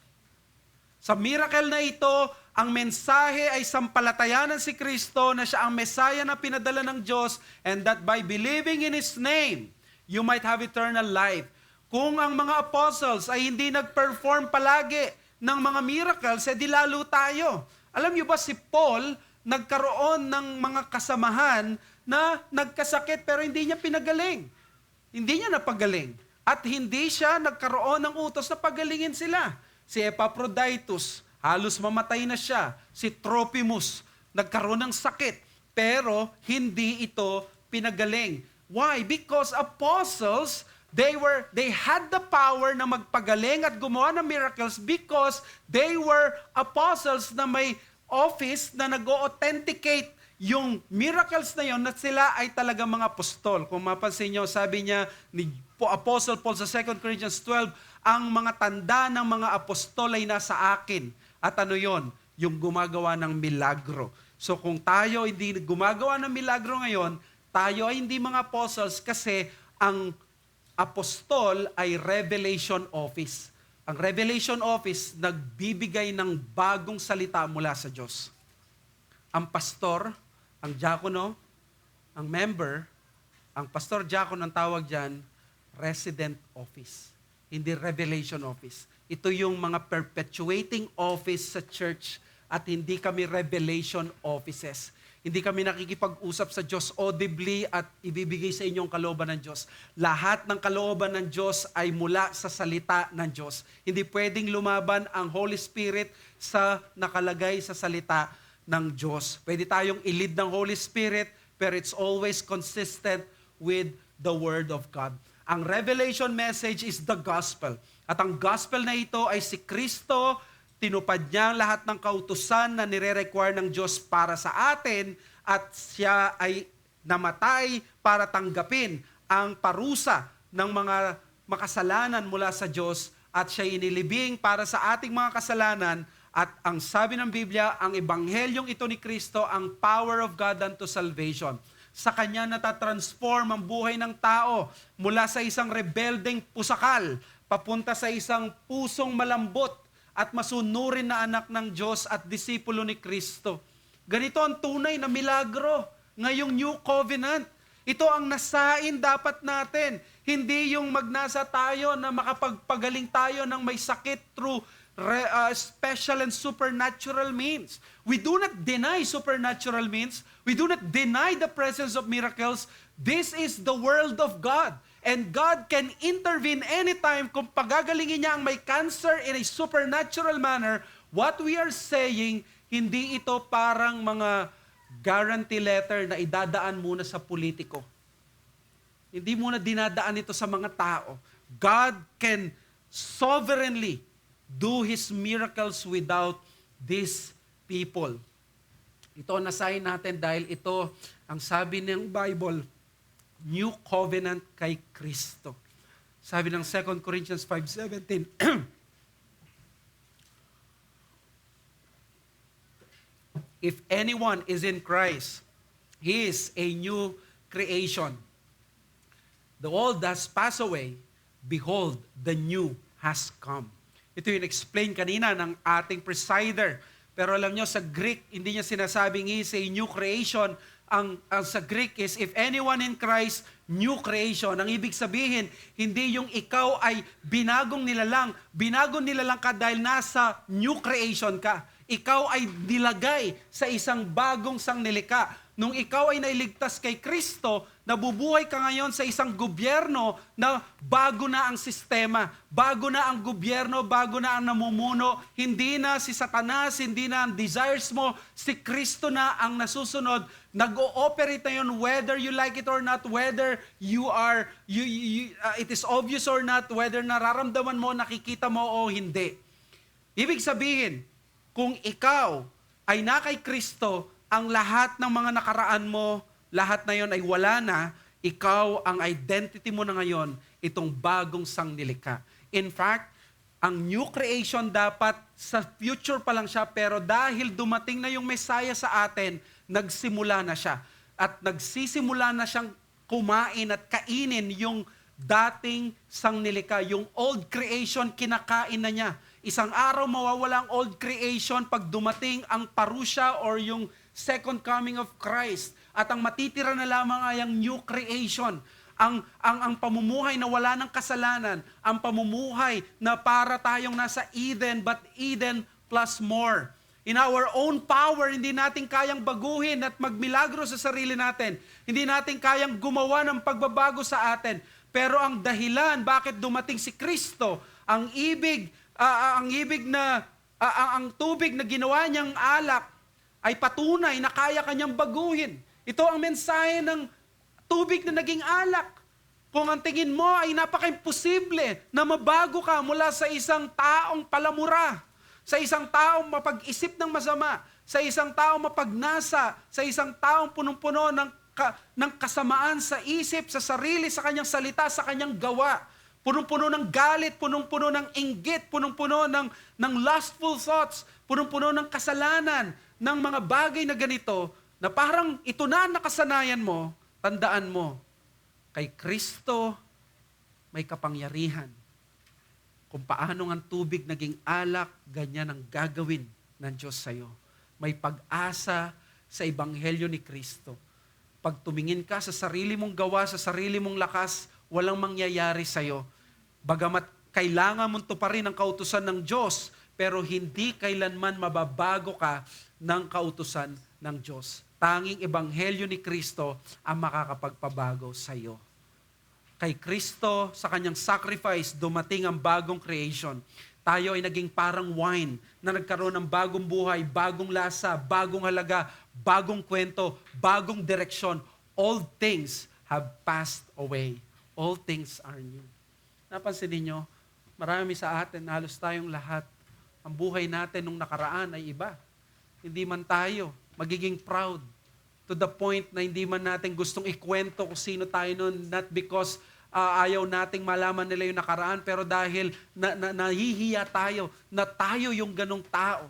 Sa miracle na ito, ang mensahe ay sampalatayanan si Kristo na siya ang Messiah na pinadala ng Diyos and that by believing in His name, you might have eternal life. Kung ang mga apostles ay hindi nag-perform palagi ng mga miracles, di lalo tayo. Alam niyo ba si Paul, nagkaroon ng mga kasamahan na nagkasakit pero hindi niya pinagaling. Hindi niya napagaling. At hindi siya nagkaroon ng utos na pagalingin sila. Si Epaphroditus, halos mamatay na siya. Si Trophimus, nagkaroon ng sakit. Pero hindi ito pinagaling. Why? Because apostles, they had the power na magpagaling at gumawa ng miracles because they were apostles na may office na nag-authenticate yung miracles na yon na sila ay talaga mga apostol. Kung mapansin nyo, sabi niya ni Apostle Paul sa 2 Corinthians 12, ang mga tanda ng mga apostol ay nasa akin. At ano yon? Yung gumagawa ng milagro. So kung tayo hindi gumagawa ng milagro ngayon, tayo ay hindi mga apostles kasi ang apostol ay revelation office. Ang revelation office, nagbibigay ng bagong salita mula sa Diyos. Ang pastor, ang diakono, ang member, ang pastor diakono ang tawag dyan, resident office. Hindi revelation office. Ito yung mga perpetuating office sa church at hindi kami revelation offices. Hindi kami nakikipag-usap sa Diyos audibly at ibibigay sa inyong kalooban ng Diyos. Lahat ng kalooban ng Diyos ay mula sa salita ng Diyos. Hindi pwedeng lumaban ang Holy Spirit sa nakalagay sa salita ng Diyos. Pwede tayong i-lead ng Holy Spirit, pero it's always consistent with the Word of God. Ang revelation message is the gospel. At ang gospel na ito ay si Kristo, tinupad niya ang lahat ng kautusan na nire-require ng Diyos para sa atin at siya ay namatay para tanggapin ang parusa ng mga makasalanan mula sa Diyos at siya inilibing para sa ating mga kasalanan. At ang sabi ng Biblia, ang ebanghelyong ito ni Kristo, ang power of God unto salvation. Sa Kanya natatransform ang buhay ng tao mula sa isang rebeldeng pusakal papunta sa isang pusong malambot at masunurin na anak ng Diyos at disipulo ni Kristo. Ganito ang tunay na milagro ngayong New Covenant. Ito ang nasain dapat natin. Hindi yung magnasa tayo na makapagpagaling tayo ng may sakit through special and supernatural means. We do not deny supernatural means. We do not deny the presence of miracles. This is the world of God. And God can intervene anytime kung pagagalingin niya ang may cancer in a supernatural manner. What we are saying, hindi ito parang mga guarantee letter na idadaan muna sa politiko. Hindi muna dinadaan ito sa mga tao. God can sovereignly do His miracles without these people. Ito nasahin natin dahil ito ang sabi ng Bible, New Covenant kay Kristo. Sabi ng 2 Corinthians 5:17, if anyone is in Christ, he is a new creation. The old has passed away, behold, the new has come. Ito yung explain kanina ng ating presider. Pero alam nyo, sa Greek, hindi niya sinasabing is a new creation. Ang sa Greek is, if anyone in Christ, new creation. Ang ibig sabihin, hindi yung ikaw ay binagong nilalang. Binagong nilalang ka dahil nasa new creation ka. Ikaw ay nilagay sa isang bagong sangnilikha. Nung ikaw ay nailigtas kay Kristo, nabubuhay ka ngayon sa isang gobyerno na bago na ang sistema, bago na ang gobyerno, bago na ang namumuno. Hindi na si Satanas, hindi na ang desires mo, si Kristo na ang nasusunod. Nag-ooperate na yun whether you like it or not, whether it is obvious or not, whether nararamdaman mo, nakikita mo o hindi. Ibig sabihin, kung ikaw ay na kay Kristo, ang lahat ng mga nakaraan mo, lahat na yon ay wala na, ikaw, ang identity mo na ngayon, itong bagong sangnilikha. In fact, ang new creation dapat sa future pa lang siya, pero dahil dumating na yung Messiah sa atin, nagsimula na siya. At nagsisimula na siyang kumain at kainin yung dating sangnilikha. Yung old creation, kinakain na niya. Isang araw mawawala ang old creation pag dumating ang parusia or yung second coming of Christ. At ang matitira na lamang ay ang new creation. Ang pamumuhay na wala ng kasalanan, ang pamumuhay na para tayong nasa Eden, but Eden plus more. In our own power, hindi natin kayang baguhin at magmilagro sa sarili natin. Hindi natin kayang gumawa ng pagbabago sa atin. Pero ang dahilan bakit dumating si Kristo, ang tubig na ginawa niyang alak, ay patunay na kaya kanyang baguhin. Ito ang mensahe ng tubig na naging alak. Kung ang tingin mo ay napaka-imposible na mabago ka mula sa isang taong palamura, sa isang taong mapag-isip ng masama, sa isang taong mapagnasa, sa isang taong punong-puno ng kasamaan sa isip, sa sarili, sa kanyang salita, sa kanyang gawa, punong-puno ng galit, punong-puno ng inggit, punong-puno ng lustful thoughts, punong-puno ng kasalanan, ng mga bagay na ganito, na parang ito na nakasanayan mo, tandaan mo, kay Kristo may kapangyarihan. Kung paano ang tubig naging alak, ganyan ang gagawin ng Diyos sa'yo. May pag-asa sa Ebanghelyo ni Kristo. Pag tumingin ka sa sarili mong gawa, sa sarili mong lakas, walang mangyayari sa'yo. Bagamat kailangan mong tuparin ang kautusan ng Diyos, pero hindi kailanman mababago ka ng kautusan ng Diyos. Tanging Ebanghelyo ni Kristo ang makakapagpabago sa iyo. Kay Kristo, sa kanyang sacrifice, dumating ang bagong creation. Tayo ay naging parang wine na nagkaroon ng bagong buhay, bagong lasa, bagong halaga, bagong kwento, bagong direksyon. All things have passed away. All things are new. Napansin niyo, Marami sa atin, halos tayong lahat, ang buhay natin nung nakaraan ay iba. Hindi man tayo magiging proud to the point na hindi man natin gustong ikwento kung sino tayo noon, not because ayaw nating malaman nila yung nakaraan, pero dahil nahihiya tayo na tayo yung ganong tao.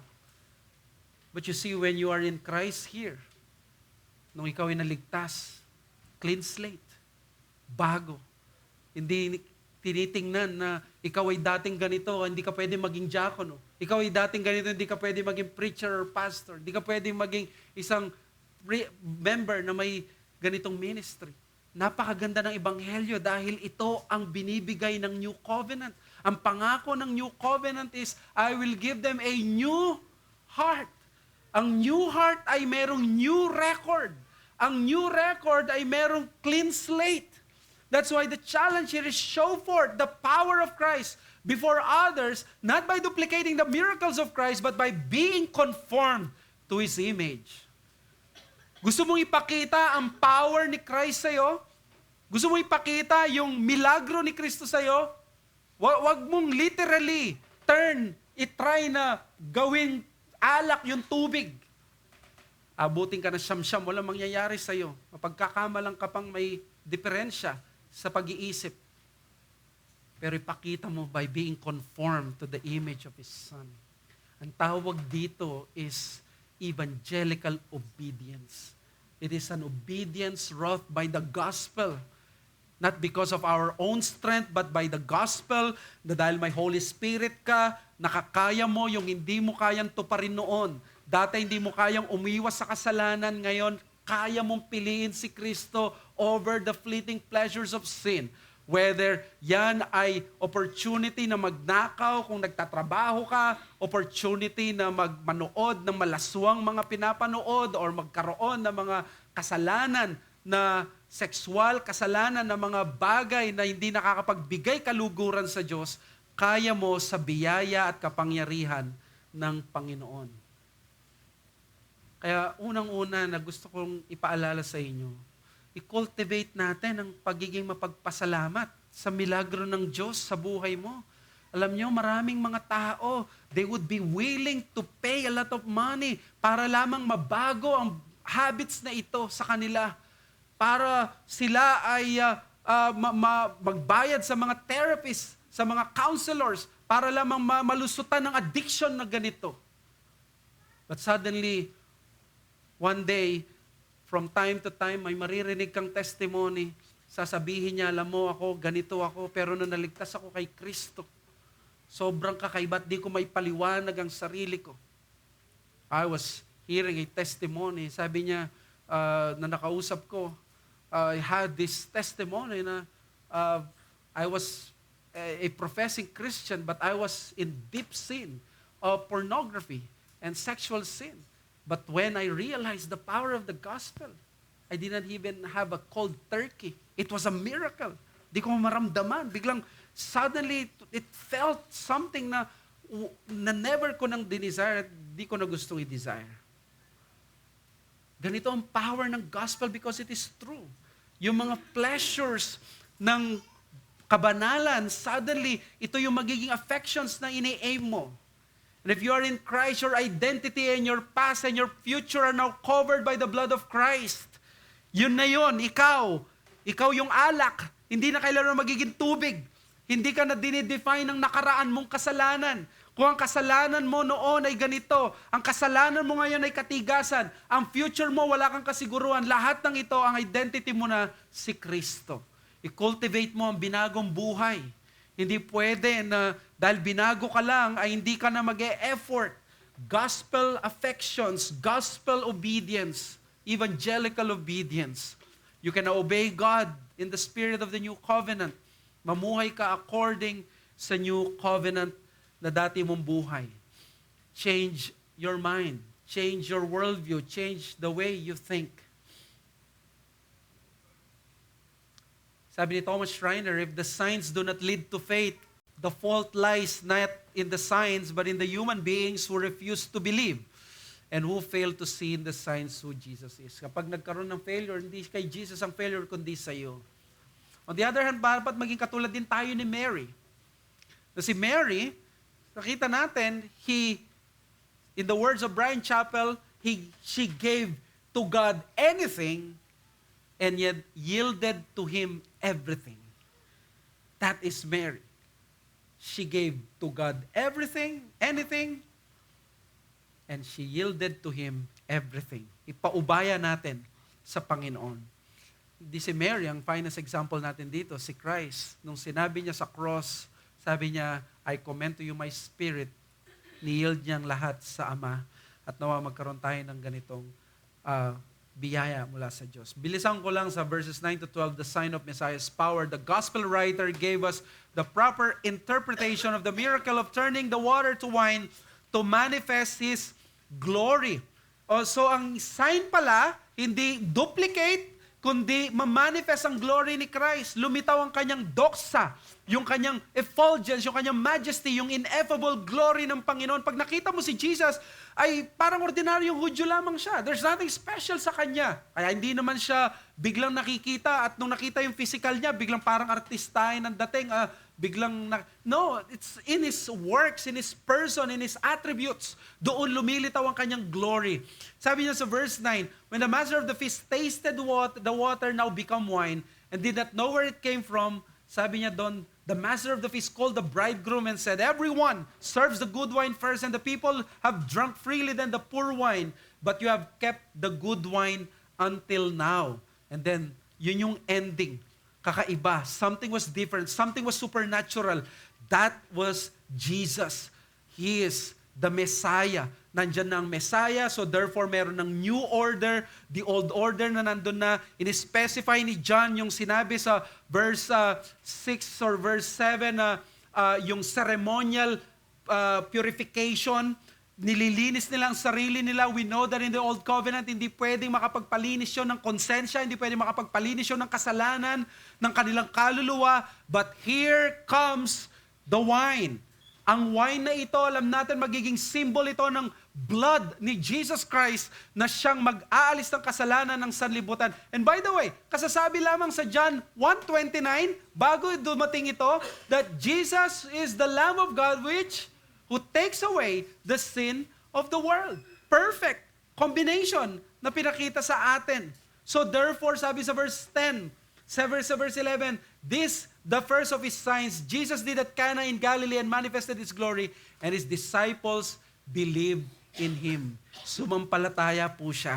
But you see, when you are in Christ here, nung ikaw ay naligtas, clean slate, bago. Hindi tinitingnan na ikaw ay dating ganito, hindi ka pwede maging diakono. Ikaw ay dating ganito, hindi ka pwede maging preacher or pastor. Hindi ka pwede maging isang member na may ganitong ministry. Napakaganda ng Ebanghelyo dahil ito ang binibigay ng New Covenant. Ang pangako ng New Covenant is, I will give them a new heart. Ang new heart ay merong new record. Ang new record ay merong clean slate. That's why the challenge here is show forth the power of Christ before others, not by duplicating the miracles of Christ, but by being conformed to His image. Gusto mong ipakita ang power ni Christ sa'yo? Gusto mong ipakita yung milagro ni Kristo sa'yo? Wag mong literally try na gawing alak yung tubig. Abutin ka ng siyam-siyam, walang mangyayari sa'yo. Mapagkakamalang ka pang may diferensya sa pag-iisip. Pero ipakita mo by being conformed to the image of His Son. Ang tawag dito is evangelical obedience. It is an obedience wrought by the gospel. Not because of our own strength, but by the gospel, na dahil may Holy Spirit ka, nakakaya mo yung hindi mo kayang tuparin noon. Dati hindi mo kayang umiwas sa kasalanan, ngayon kaya mong piliin si Kristo over the fleeting pleasures of sin. Whether yan ay opportunity na magnakaw kung nagtatrabaho ka, opportunity na manood ng malaswang mga pinapanood or magkaroon ng mga kasalanan na sexual, kasalanan na mga bagay na hindi nakakapagbigay kaluguran sa Diyos, kaya mo sa biyaya at kapangyarihan ng Panginoon. Kaya unang-una na gusto kong ipaalala sa inyo, i-cultivate natin ang pagiging mapagpasalamat sa milagro ng Diyos sa buhay mo. Alam niyo, maraming mga tao, they would be willing to pay a lot of money para lamang mabago ang habits na ito sa kanila. Para sila ay magbayad sa mga therapists, sa mga counselors, para lamang malusutan ng addiction na ganito. But suddenly, one day, from time to time, may maririnig kang testimony, sasabihin niya, alam mo ako, ganito ako, pero nung naligtas ako kay Kristo, sobrang kakaiba, di ko may paliwanag ang sarili ko. I was hearing a testimony, sabi niya, na nakausap ko, I had this testimony na I was a professing Christian, but I was in deep sin of pornography and sexual sin. But when I realized the power of the gospel, I didn't even have a cold turkey. It was a miracle. Di ko maramdaman. Biglang, suddenly, it felt something na never ko nang dinesire, di ko na gustong i-desire. Ganito ang power ng gospel because it is true. Yung mga pleasures ng kabanalan, suddenly, ito yung magiging affections na ini-aim mo. And if you are in Christ, your identity and your past and your future are now covered by the blood of Christ. Yun na yun, ikaw yung alak, hindi na kailangan magiging tubig. Hindi ka na dinidefine ng nakaraan mong kasalanan. Kung ang kasalanan mo noon ay ganito, ang kasalanan mo ngayon ay katigasan, ang future mo wala kang kasiguruhan, lahat ng ito, ang identity mo na si Kristo. I-cultivate mo ang binagong buhay. Hindi pwede na dahil binago ka lang ay hindi ka na mag-e-effort. Gospel affections, gospel obedience, evangelical obedience. You can obey God in the spirit of the new covenant. Mamuhay ka according sa new covenant na dati mong buhay. Change your mind. Change your worldview. Change the way you think. Sabi ni Thomas Schreiner, if the signs do not lead to faith, the fault lies not in the signs, but in the human beings who refuse to believe and who fail to see in the signs who Jesus is. Kapag nagkaroon ng failure, hindi kay Jesus ang failure, kundi sa iyo. On the other hand, dapat maging katulad din tayo ni Mary. Na si Mary, nakita natin, in the words of Brian Chappell, she gave to God anything and yet yielded to Him everything. That is Mary. She gave to God everything, anything, and she yielded to Him everything. Ipaubaya natin sa Panginoon. Di si Mary, ang finest example natin dito, si Christ. Nung sinabi niya sa cross, sabi niya, I commend to you my spirit. Ni-yield niyang lahat sa Ama. At nawa magkaroon tayo ng ganitong biyaya mula sa Diyos. Bilisan ko lang sa verses 9 to 12, the sign of Messiah's power. The gospel writer gave us the proper interpretation of the miracle of turning the water to wine to manifest His glory. So ang sign pala, hindi duplicate, kundi ma-manifest ang glory ni Christ. Lumitaw ang kanyang doxa, yung kanyang effulgence, yung kanyang majesty, yung ineffable glory ng Panginoon. Pag nakita mo si Jesus, ay parang ordinaryong Hudyo lamang siya. There's nothing special sa kanya. Kaya hindi naman siya biglang nakikita at nung nakita yung physical niya, biglang parang artistahin ang dating, No, it's in His works, in His person, in His attributes. Doon lumilitaw ang kanyang glory. Sabi niya sa verse 9, when the master of the feast tasted the water now become wine and did not know where it came from, sabi niya doon, the master of the feast called the bridegroom and said, everyone serves the good wine first, and the people have drunk freely than the poor wine, but you have kept the good wine until now. And then, yun yung ending. Kakaiba. Something was different. Something was supernatural. That was Jesus. He is the Messiah. Nandyan na ang Messiah, so therefore meron ng new order. The old order na nandun na. In-specify ni John yung sinabi sa verse 6 or verse 7 na yung ceremonial purification. Nililinis nila ang sarili nila. We know that in the Old Covenant, hindi pwedeng makapagpalinis yun ng konsensya, hindi pwedeng makapagpalinis yun ng kasalanan, ng kanilang kaluluwa. But here comes the wine. Ang wine na ito, alam natin, magiging symbol ito ng blood ni Jesus Christ na siyang mag-aalis ng kasalanan ng sanlibutan. And by the way, kasasabi lamang sa John 1:29, bago dumating ito, that Jesus is the Lamb of God who takes away the sin of the world. Perfect combination na pinakita sa atin. So therefore, sabi sa verse 10, sa verse 11, this, the first of His signs, Jesus did at Cana in Galilee and manifested His glory, and His disciples believed in Him. Sumampalataya po siya.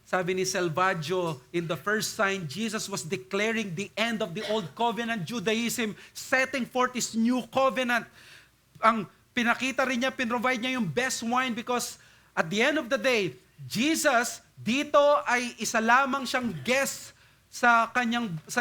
Sabi ni Salvaggio, in the first sign, Jesus was declaring the end of the Old Covenant Judaism, setting forth His new covenant. Ang pinakita rin niya, pinrovide niya yung best wine because at the end of the day, Jesus dito ay isa lamang siyang guest sa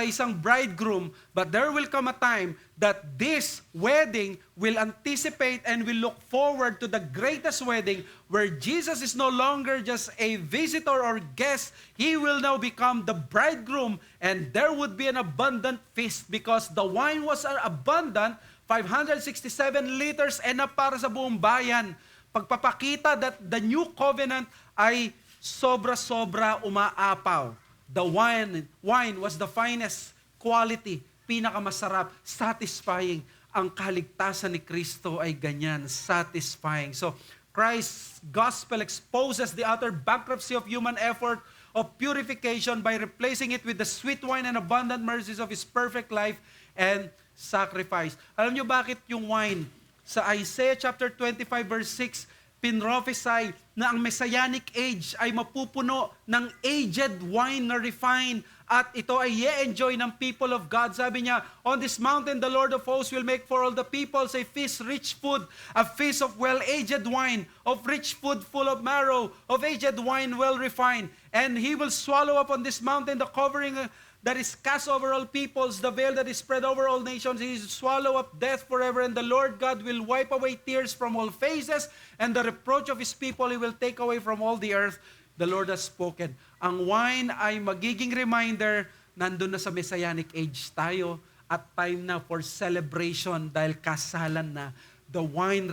isang bridegroom, but there will come a time that this wedding will anticipate and will look forward to the greatest wedding where Jesus is no longer just a visitor or guest. He will now become the bridegroom, and there would be an abundant feast because the wine was abundant, 567 liters enough para sa buong bayan. Pagpapakita that the new covenant ay sobra-sobra umaapaw. The wine was the finest quality, pinakamasarap, satisfying. Ang kaligtasan ni Kristo ay ganyan, satisfying. So, Christ's gospel exposes the utter bankruptcy of human effort of purification by replacing it with the sweet wine and abundant mercies of His perfect life and sacrifice. Alam niyo bakit yung wine? Sa Isaiah chapter 25 verse 6, pinrophesy na ang Messianic age ay mapupuno ng aged wine na refined at ito ay i-enjoy ng people of God. Sabi niya, on this mountain the Lord of hosts will make for all the peoples a feast rich food, a feast of well-aged wine, of rich food full of marrow, of aged wine well refined. And He will swallow up on this mountain the covering that is cast over all peoples, the veil that is spread over all nations. He will swallow up death forever, and the Lord God will wipe away tears from all faces, and the reproach of His people He will take away from all the earth. The Lord has spoken. Ang wine ay magiging reminder, nandun na sa Messianic age tayo, at time na for celebration dahil kasalan na. The wine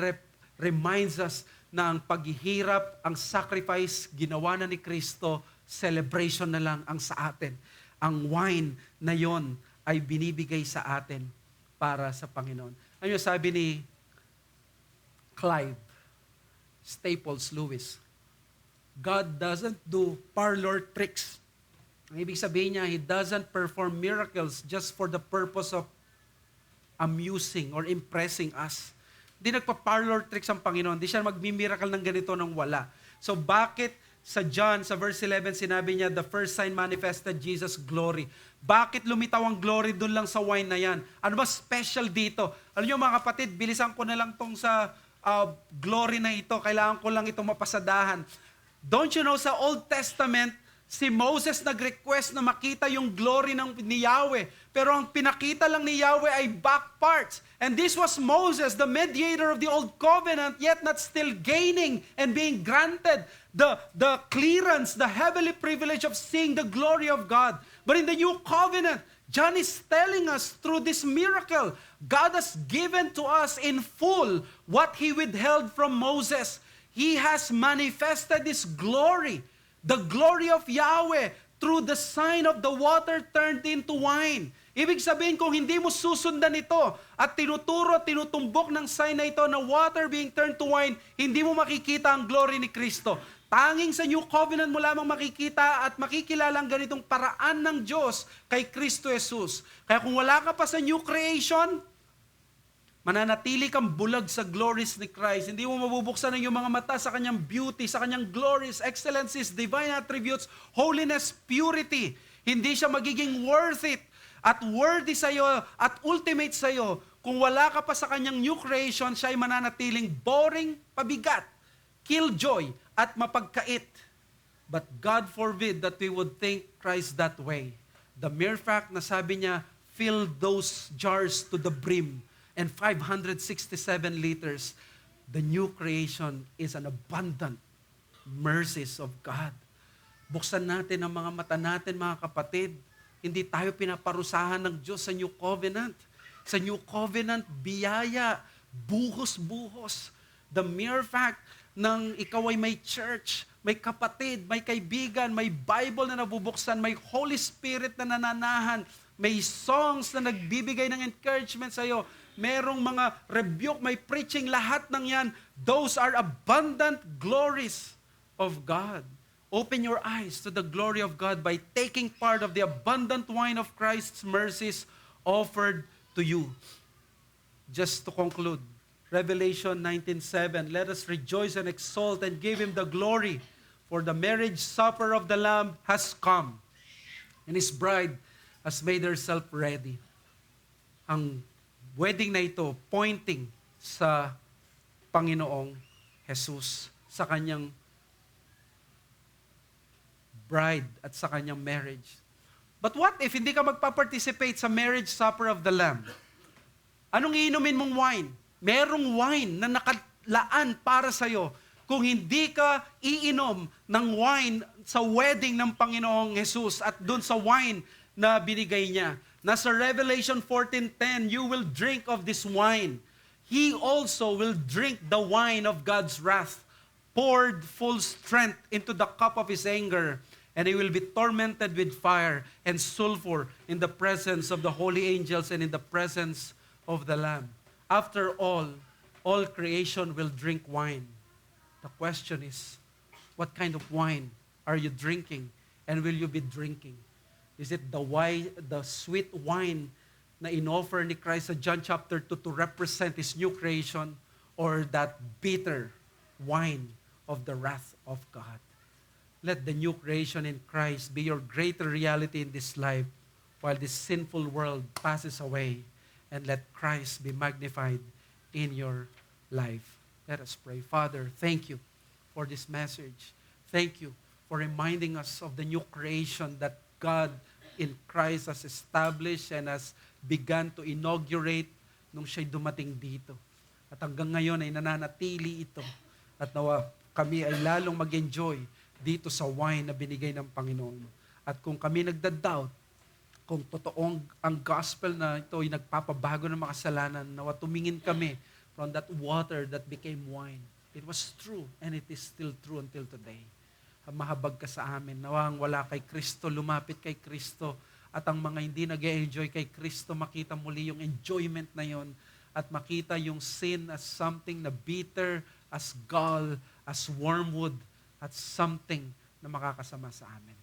reminds us na ang paghihirap, ang sacrifice, ginawa na ni Kristo, celebration na lang ang sa atin. Ang wine na yon ay binibigay sa atin para sa Panginoon. Ano yung sabi ni Clive Staples Lewis? God doesn't do parlor tricks. Ang ibig sabihin niya, He doesn't perform miracles just for the purpose of amusing or impressing us. Hindi nagpa-parlor tricks ang Panginoon. Hindi siya magmi-miracle ng ganito nang wala. So bakit sa John, sa verse 11, sinabi niya, the first sign manifested Jesus' glory. Bakit lumitaw ang glory doon lang sa wine na yan? Ano ba special dito? Alam niyo mga kapatid, bilisan ko na lang tong sa glory na ito. Kailangan ko lang itong mapasadahan. Don't you know, sa Old Testament, si Moses nag-request na makita yung glory ni Yahweh. Pero ang pinakita lang ni Yahweh ay back parts. And this was Moses, the mediator of the Old Covenant, yet not still gaining and being granted the clearance, the heavenly privilege of seeing the glory of God. But in the New Covenant, John is telling us through this miracle, God has given to us in full what He withheld from Moses. He has manifested His glory, the glory of Yahweh, through the sign of the water turned into wine. Ibig sabihin, kung hindi mo susundan ito at tinutumbok ng sign na ito na water being turned to wine, hindi mo makikita ang glory ni Kristo. Tanging sa New Covenant mo lamang makikita at makikilala ang ganitong paraan ng Diyos kay Kristo Jesus. Kaya kung wala ka pa sa new creation, mananatili kang bulag sa glories ni Christ. Hindi mo mabubuksan ang iyong mga mata sa kanyang beauty, sa kanyang glories, excellencies, divine attributes, holiness, purity. Hindi siya magiging worth it at worthy sa iyo at ultimate sa iyo. Kung wala ka pa sa kanyang new creation, siya ay mananatiling boring, pabigat, killjoy, at mapagkait. But God forbid that we would think Christ that way. The mere fact na sabi niya, fill those jars to the brim, and 567 liters, the new creation is an abundant mercies of God. Buksan natin ang mga mata natin, mga kapatid. Hindi tayo pinaparusahan ng Diyos sa New Covenant. Sa New Covenant, biyaya, buhos-buhos. The mere fact ng ikaw ay may church, may kapatid, may kaibigan, may Bible na nabubuksan, may Holy Spirit na nananahan, may songs na nagbibigay ng encouragement sa iyo, merong mga rebuke, may preaching, lahat ng yan, those are abundant glories of God. Open your eyes to the glory of God by taking part of the abundant wine of Christ's mercies offered to you. Just to conclude, Revelation 19:7, let us rejoice and exult and give Him the glory, for the marriage supper of the Lamb has come, and His bride has made herself ready. Ang wedding na ito, pointing sa Panginoong Jesus, sa kanyang bride at sa kanyang marriage. But what if hindi ka magpa-participate sa marriage supper of the Lamb? Anong iinumin mong wine? Merong wine na nakalaan para sa'yo. Kung hindi ka iinom ng wine sa wedding ng Panginoong Jesus at dun sa wine na binigay niya. Nasa Revelation 14:10, you will drink of this wine. He also will drink the wine of God's wrath, poured full strength into the cup of His anger, and he will be tormented with fire and sulfur in the presence of the holy angels and in the presence of the Lamb. After all creation will drink wine. The question is, what kind of wine are you drinking and will you be drinking? Is it the sweet wine na inoffer ni Christ sa John chapter 2 to represent His new creation, or that bitter wine of the wrath of God? Let the new creation in Christ be your greater reality in this life while this sinful world passes away, and let Christ be magnified in your life. Let us pray. Father, thank you for this message. Thank you for reminding us of the new creation that God in Christ has established and has begun to inaugurate nung siya'y dumating dito. At hanggang ngayon ay nananatili ito. At nawa kami ay lalong mag-enjoy dito sa wine na binigay ng Panginoon. At kung kami nagda-doubt, kung totoong ang gospel na ito ay nagpapabago ng mga kasalanan, nawa tumingin kami from that water that became wine. It was true and it is still true until today. Mahabag ka sa amin. Nawang wala kay Kristo, lumapit kay Kristo. At ang mga hindi nag-enjoy kay Kristo, makita muli yung enjoyment na yon. at makita yung sin as something na bitter, as gall, as wormwood, at something na makakasama sa amin.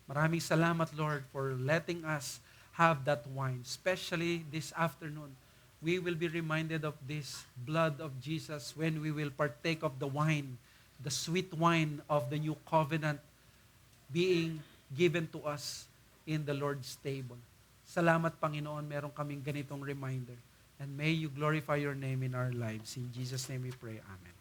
Maraming salamat, Lord, for letting us have that wine. Especially this afternoon, we will be reminded of this blood of Jesus when we will partake of the wine, the sweet wine of the new covenant being given to us in the Lord's table. Salamat, Panginoon, meron kaming ganitong reminder. And may you glorify your name in our lives. In Jesus' name we pray. Amen.